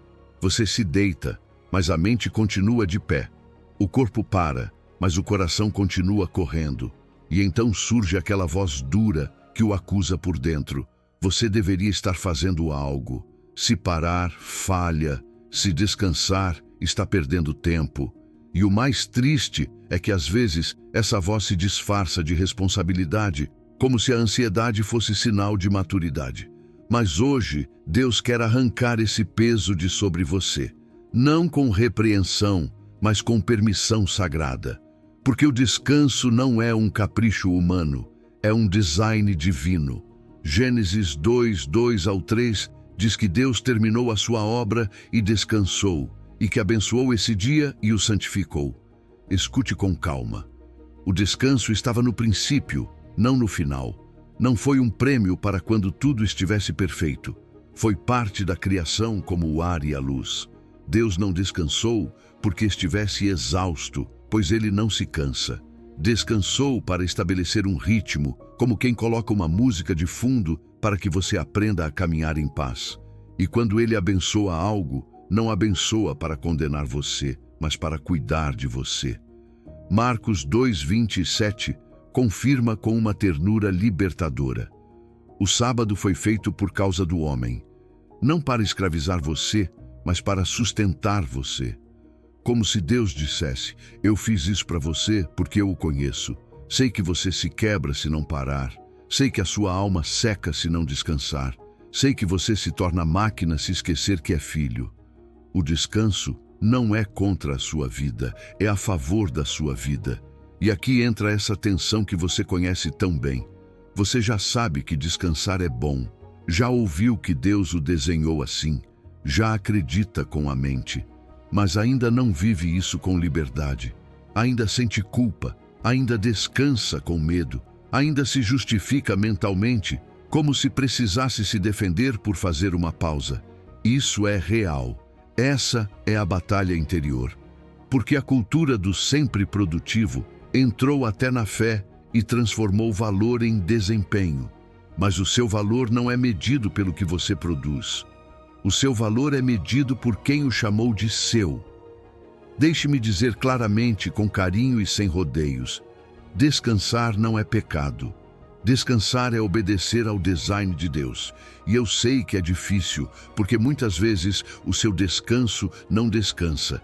Você se deita, mas a mente continua de pé. O corpo para, mas o coração continua correndo. E então surge aquela voz dura que o acusa por dentro. Você deveria estar fazendo algo. Se parar, falha. Se descansar, está perdendo tempo. E o mais triste é que às vezes essa voz se disfarça de responsabilidade, como se a ansiedade fosse sinal de maturidade. Mas hoje, Deus quer arrancar esse peso de sobre você. Não com repreensão, mas com permissão sagrada. Porque o descanso não é um capricho humano, é um design divino. Gênesis 2, 2-3 diz que Deus terminou a sua obra e descansou, e que abençoou esse dia e o santificou. Escute com calma. O descanso estava no princípio, não no final. Não foi um prêmio para quando tudo estivesse perfeito. Foi parte da criação como o ar e a luz. Deus não descansou porque estivesse exausto, pois ele não se cansa. Descansou para estabelecer um ritmo, como quem coloca uma música de fundo para que você aprenda a caminhar em paz. E quando ele abençoa algo, não abençoa para condenar você, mas para cuidar de você. Marcos 2:27 confirma com uma ternura libertadora. O sábado foi feito por causa do homem, não para escravizar você, mas para sustentar você. Como se Deus dissesse: eu fiz isso para você porque eu o conheço. Sei que você se quebra se não parar. Sei que a sua alma seca se não descansar. Sei que você se torna máquina se esquecer que é filho. O descanso não é contra a sua vida, é a favor da sua vida. E aqui entra essa tensão que você conhece tão bem. Você já sabe que descansar é bom. Já ouviu que Deus o desenhou assim. Já acredita com a mente. Mas ainda não vive isso com liberdade. Ainda sente culpa. Ainda descansa com medo. Ainda se justifica mentalmente, como se precisasse se defender por fazer uma pausa. Isso é real. Essa é a batalha interior. Porque a cultura do sempre produtivo entrou até na fé e transformou valor em desempenho. Mas o seu valor não é medido pelo que você produz. O seu valor é medido por quem o chamou de seu. Deixe-me dizer claramente, com carinho e sem rodeios: descansar não é pecado. Descansar é obedecer ao design de Deus. E eu sei que é difícil, porque muitas vezes o seu descanso não descansa.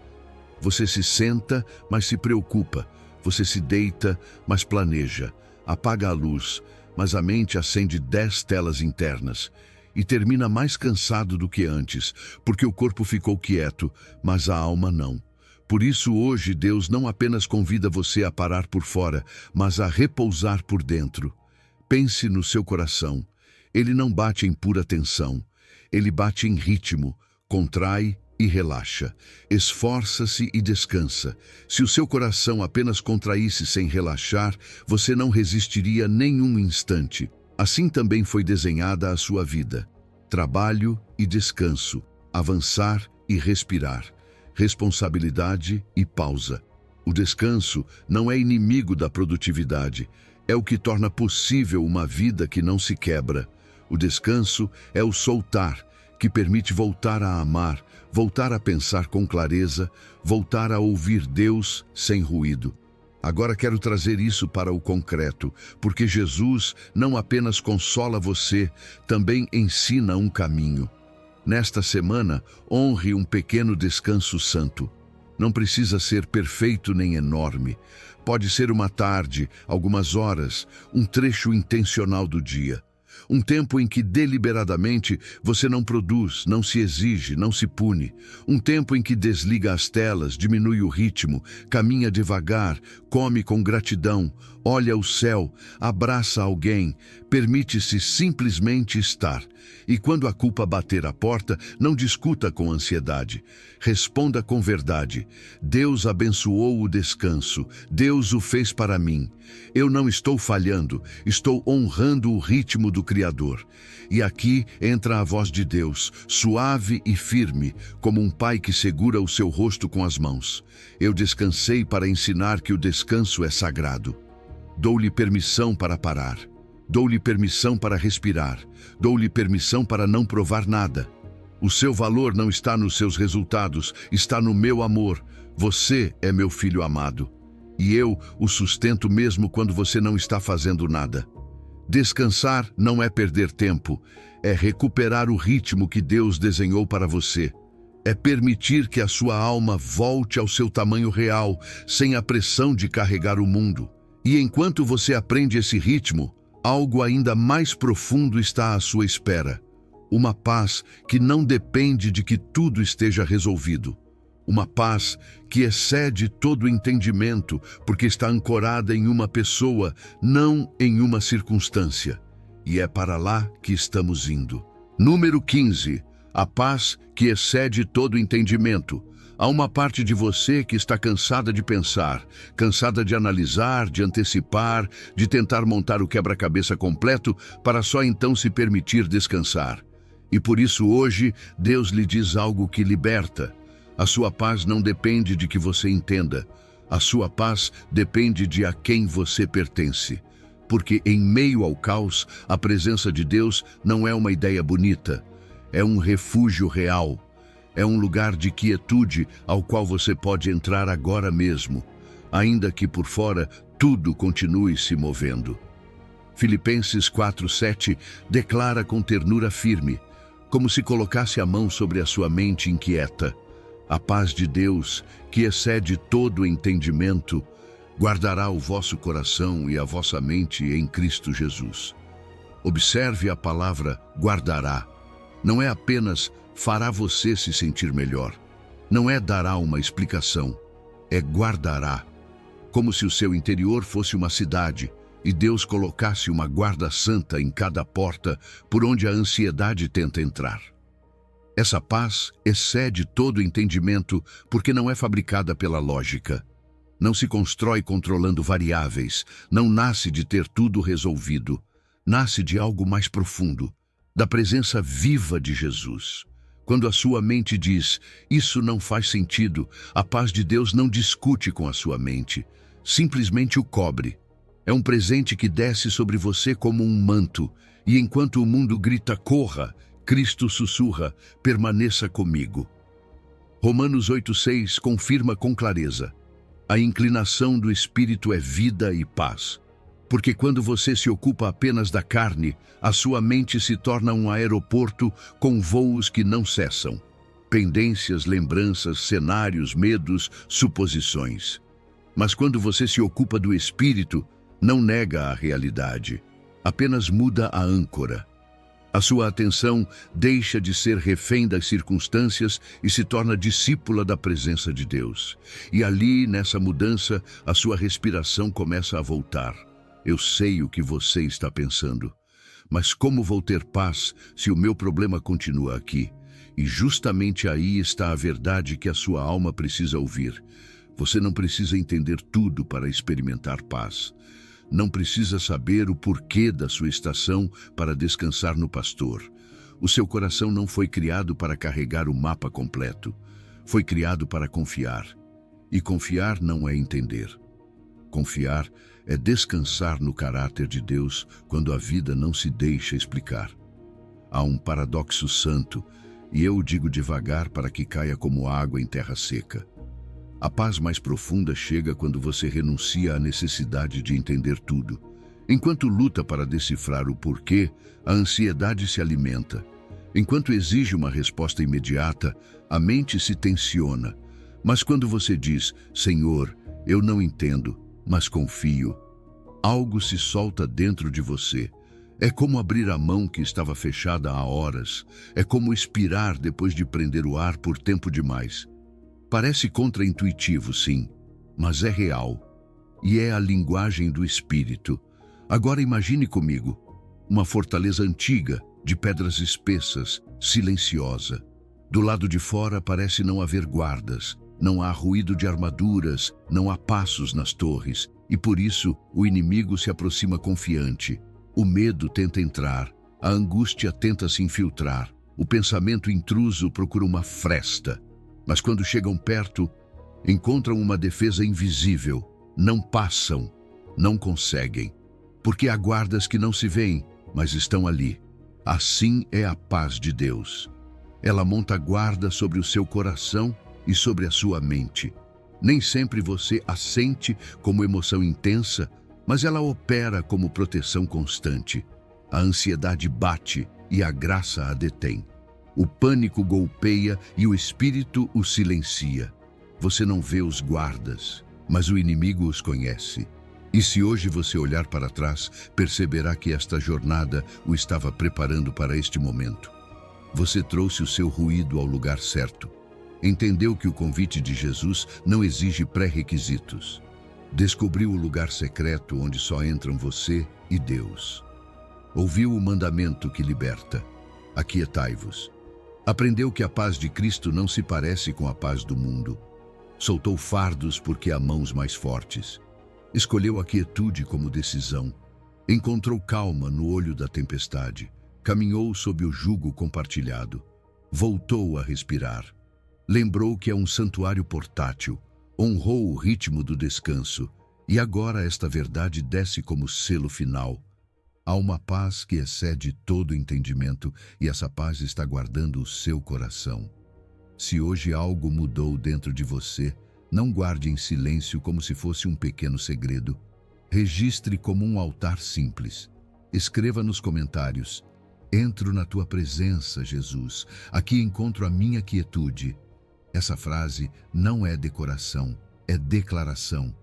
Você se senta, mas se preocupa. Você se deita, mas planeja. Apaga a luz, mas a mente acende 10 telas internas. E termina mais cansado do que antes, porque o corpo ficou quieto, mas a alma não. Por isso hoje Deus não apenas convida você a parar por fora, mas a repousar por dentro. Pense no seu coração. Ele não bate em pura tensão. Ele bate em ritmo, contrai e relaxa. Esforça-se e descansa. Se o seu coração apenas contraísse sem relaxar, você não resistiria nem um instante. Assim também foi desenhada a sua vida. Trabalho e descanso, avançar e respirar, responsabilidade e pausa. O descanso não é inimigo da produtividade, é o que torna possível uma vida que não se quebra. O descanso é o soltar, que permite voltar a amar, voltar a pensar com clareza, voltar a ouvir Deus sem ruído. Agora quero trazer isso para o concreto, porque Jesus não apenas consola você, também ensina um caminho. Nesta semana, honre um pequeno descanso santo. Não precisa ser perfeito nem enorme. Pode ser uma tarde, algumas horas, um trecho intencional do dia. Um tempo em que deliberadamente você não produz, não se exige, não se pune. Um tempo em que desliga as telas, diminui o ritmo, caminha devagar, come com gratidão, olha o céu, abraça alguém, permite-se simplesmente estar. E quando a culpa bater à porta, não discuta com ansiedade. Responda com verdade. Deus abençoou o descanso. Deus o fez para mim. Eu não estou falhando, estou honrando o ritmo do Criador. E aqui entra a voz de Deus, suave e firme, como um pai que segura o seu rosto com as mãos. Eu descansei para ensinar que o descanso é sagrado. Dou-lhe permissão para parar. Dou-lhe permissão para respirar. Dou-lhe permissão para não provar nada. O seu valor não está nos seus resultados, está no meu amor. Você é meu filho amado. E eu o sustento mesmo quando você não está fazendo nada. Descansar não é perder tempo, é recuperar o ritmo que Deus desenhou para você. É permitir que a sua alma volte ao seu tamanho real, sem a pressão de carregar o mundo. E enquanto você aprende esse ritmo, algo ainda mais profundo está à sua espera. Uma paz que não depende de que tudo esteja resolvido. Uma paz que excede todo entendimento, porque está ancorada em uma pessoa, não em uma circunstância. E é para lá que estamos indo. Número 15. A paz que excede todo entendimento. Há uma parte de você que está cansada de pensar, cansada de analisar, de antecipar, de tentar montar o quebra-cabeça completo para só então se permitir descansar. E por isso hoje Deus lhe diz algo que liberta. A sua paz não depende de que você entenda. A sua paz depende de a quem você pertence. Porque em meio ao caos, a presença de Deus não é uma ideia bonita. É um refúgio real. É um lugar de quietude ao qual você pode entrar agora mesmo, ainda que por fora tudo continue se movendo. Filipenses 4:7 declara com ternura firme, como se colocasse a mão sobre a sua mente inquieta. A paz de Deus, que excede todo entendimento, guardará o vosso coração e a vossa mente em Cristo Jesus. Observe a palavra guardará. Não é apenas fará você se sentir melhor. Não é dará uma explicação. É guardará. Como se o seu interior fosse uma cidade e Deus colocasse uma guarda santa em cada porta por onde a ansiedade tenta entrar. Essa paz excede todo entendimento porque não é fabricada pela lógica. Não se constrói controlando variáveis, não nasce de ter tudo resolvido. Nasce de algo mais profundo, da presença viva de Jesus. Quando a sua mente diz, isso não faz sentido, a paz de Deus não discute com a sua mente, simplesmente o cobre. É um presente que desce sobre você como um manto, e enquanto o mundo grita, corra, Cristo sussurra, permaneça comigo. Romanos 8:6 confirma com clareza, a inclinação do Espírito é vida e paz. Porque quando você se ocupa apenas da carne, a sua mente se torna um aeroporto com voos que não cessam. Pendências, lembranças, cenários, medos, suposições. Mas quando você se ocupa do Espírito, não nega a realidade, apenas muda a âncora. A sua atenção deixa de ser refém das circunstâncias e se torna discípula da presença de Deus. E ali, nessa mudança, a sua respiração começa a voltar. Eu sei o que você está pensando. Mas como vou ter paz se o meu problema continua aqui? E justamente aí está a verdade que a sua alma precisa ouvir. Você não precisa entender tudo para experimentar paz. Não precisa saber o porquê da sua estação para descansar no pastor. O seu coração não foi criado para carregar o mapa completo. Foi criado para confiar. E confiar não é entender. Confiar é descansar no caráter de Deus quando a vida não se deixa explicar. Há um paradoxo santo, e eu o digo devagar para que caia como água em terra seca. A paz mais profunda chega quando você renuncia à necessidade de entender tudo. Enquanto luta para decifrar o porquê, a ansiedade se alimenta. Enquanto exige uma resposta imediata, a mente se tensiona. Mas quando você diz, Senhor, eu não entendo, mas confio, algo se solta dentro de você. É como abrir a mão que estava fechada há horas. É como expirar depois de prender o ar por tempo demais. Parece contraintuitivo, sim, mas é real. E é a linguagem do Espírito. Agora imagine comigo uma fortaleza antiga, de pedras espessas, silenciosa. Do lado de fora parece não haver guardas, não há ruído de armaduras, não há passos nas torres, e por isso o inimigo se aproxima confiante. O medo tenta entrar, a angústia tenta se infiltrar, o pensamento intruso procura uma fresta. Mas quando chegam perto, encontram uma defesa invisível, não passam, não conseguem, porque há guardas que não se veem, mas estão ali. Assim é a paz de Deus. Ela monta guarda sobre o seu coração e sobre a sua mente. Nem sempre você a sente como emoção intensa, mas ela opera como proteção constante. A ansiedade bate e a graça a detém. O pânico golpeia e o espírito o silencia. Você não vê os guardas, mas o inimigo os conhece. E se hoje você olhar para trás, perceberá que esta jornada o estava preparando para este momento. Você trouxe o seu ruído ao lugar certo. Entendeu que o convite de Jesus não exige pré-requisitos. Descobriu o lugar secreto onde só entram você e Deus. Ouviu o mandamento que liberta. Aquietai-vos. Aprendeu que a paz de Cristo não se parece com a paz do mundo. Soltou fardos porque há mãos mais fortes. Escolheu a quietude como decisão. Encontrou calma no olho da tempestade. Caminhou sob o jugo compartilhado. Voltou a respirar. Lembrou que é um santuário portátil. Honrou o ritmo do descanso. E agora esta verdade desce como selo final. Há uma paz que excede todo entendimento e essa paz está guardando o seu coração. Se hoje algo mudou dentro de você, não guarde em silêncio como se fosse um pequeno segredo. Registre como um altar simples. Escreva nos comentários: entro na tua presença, Jesus. Aqui encontro a minha quietude. Essa frase não é decoração, é declaração.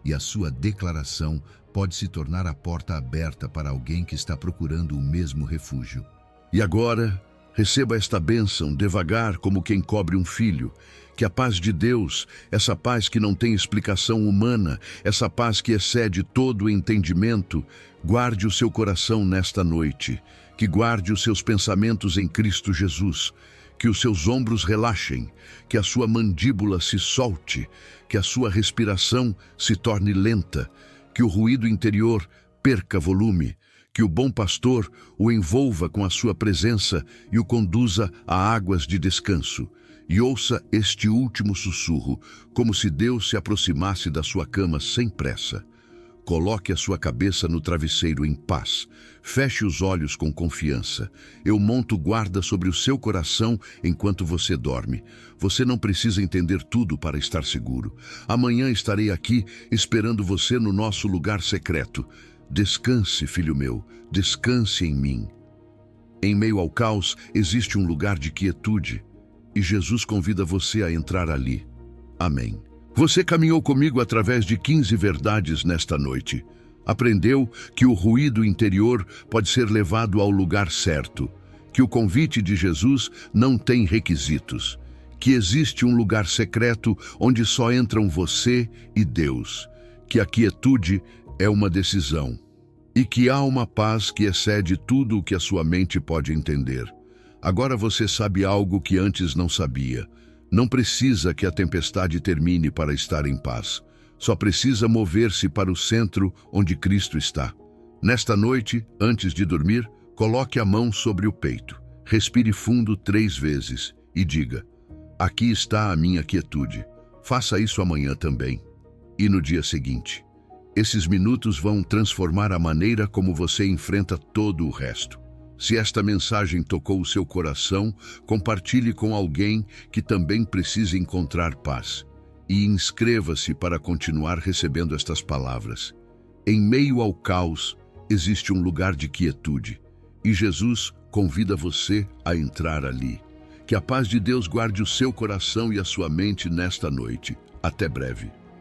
E a sua declaração pode se tornar a porta aberta para alguém que está procurando o mesmo refúgio. E agora, receba esta bênção devagar como quem cobre um filho. Que a paz de Deus, essa paz que não tem explicação humana, essa paz que excede todo o entendimento, guarde o seu coração nesta noite. Que guarde os seus pensamentos em Cristo Jesus. Que os seus ombros relaxem, que a sua mandíbula se solte, que a sua respiração se torne lenta, que o ruído interior perca volume, que o bom pastor o envolva com a sua presença e o conduza a águas de descanso. E ouça este último sussurro, como se Deus se aproximasse da sua cama sem pressa. Coloque a sua cabeça no travesseiro em paz. Feche os olhos com confiança. Eu monto guarda sobre o seu coração enquanto você dorme. Você não precisa entender tudo para estar seguro. Amanhã estarei aqui esperando você no nosso lugar secreto. Descanse, filho meu, descanse em mim. Em meio ao caos existe um lugar de quietude e Jesus convida você a entrar ali. Amém. Você caminhou comigo através de 15 verdades nesta noite. Aprendeu que o ruído interior pode ser levado ao lugar certo, que o convite de Jesus não tem requisitos, que existe um lugar secreto onde só entram você e Deus, que a quietude é uma decisão e que há uma paz que excede tudo o que a sua mente pode entender. Agora você sabe algo que antes não sabia. Não precisa que a tempestade termine para estar em paz. Só precisa mover-se para o centro onde Cristo está. Nesta noite, antes de dormir, coloque a mão sobre o peito. Respire fundo 3 vezes e diga: aqui está a minha quietude. Faça isso amanhã também. E no dia seguinte. Esses minutos vão transformar a maneira como você enfrenta todo o resto. Se esta mensagem tocou o seu coração, compartilhe com alguém que também precisa encontrar paz. E inscreva-se para continuar recebendo estas palavras. Em meio ao caos, existe um lugar de quietude. E Jesus convida você a entrar ali. Que a paz de Deus guarde o seu coração e a sua mente nesta noite. Até breve.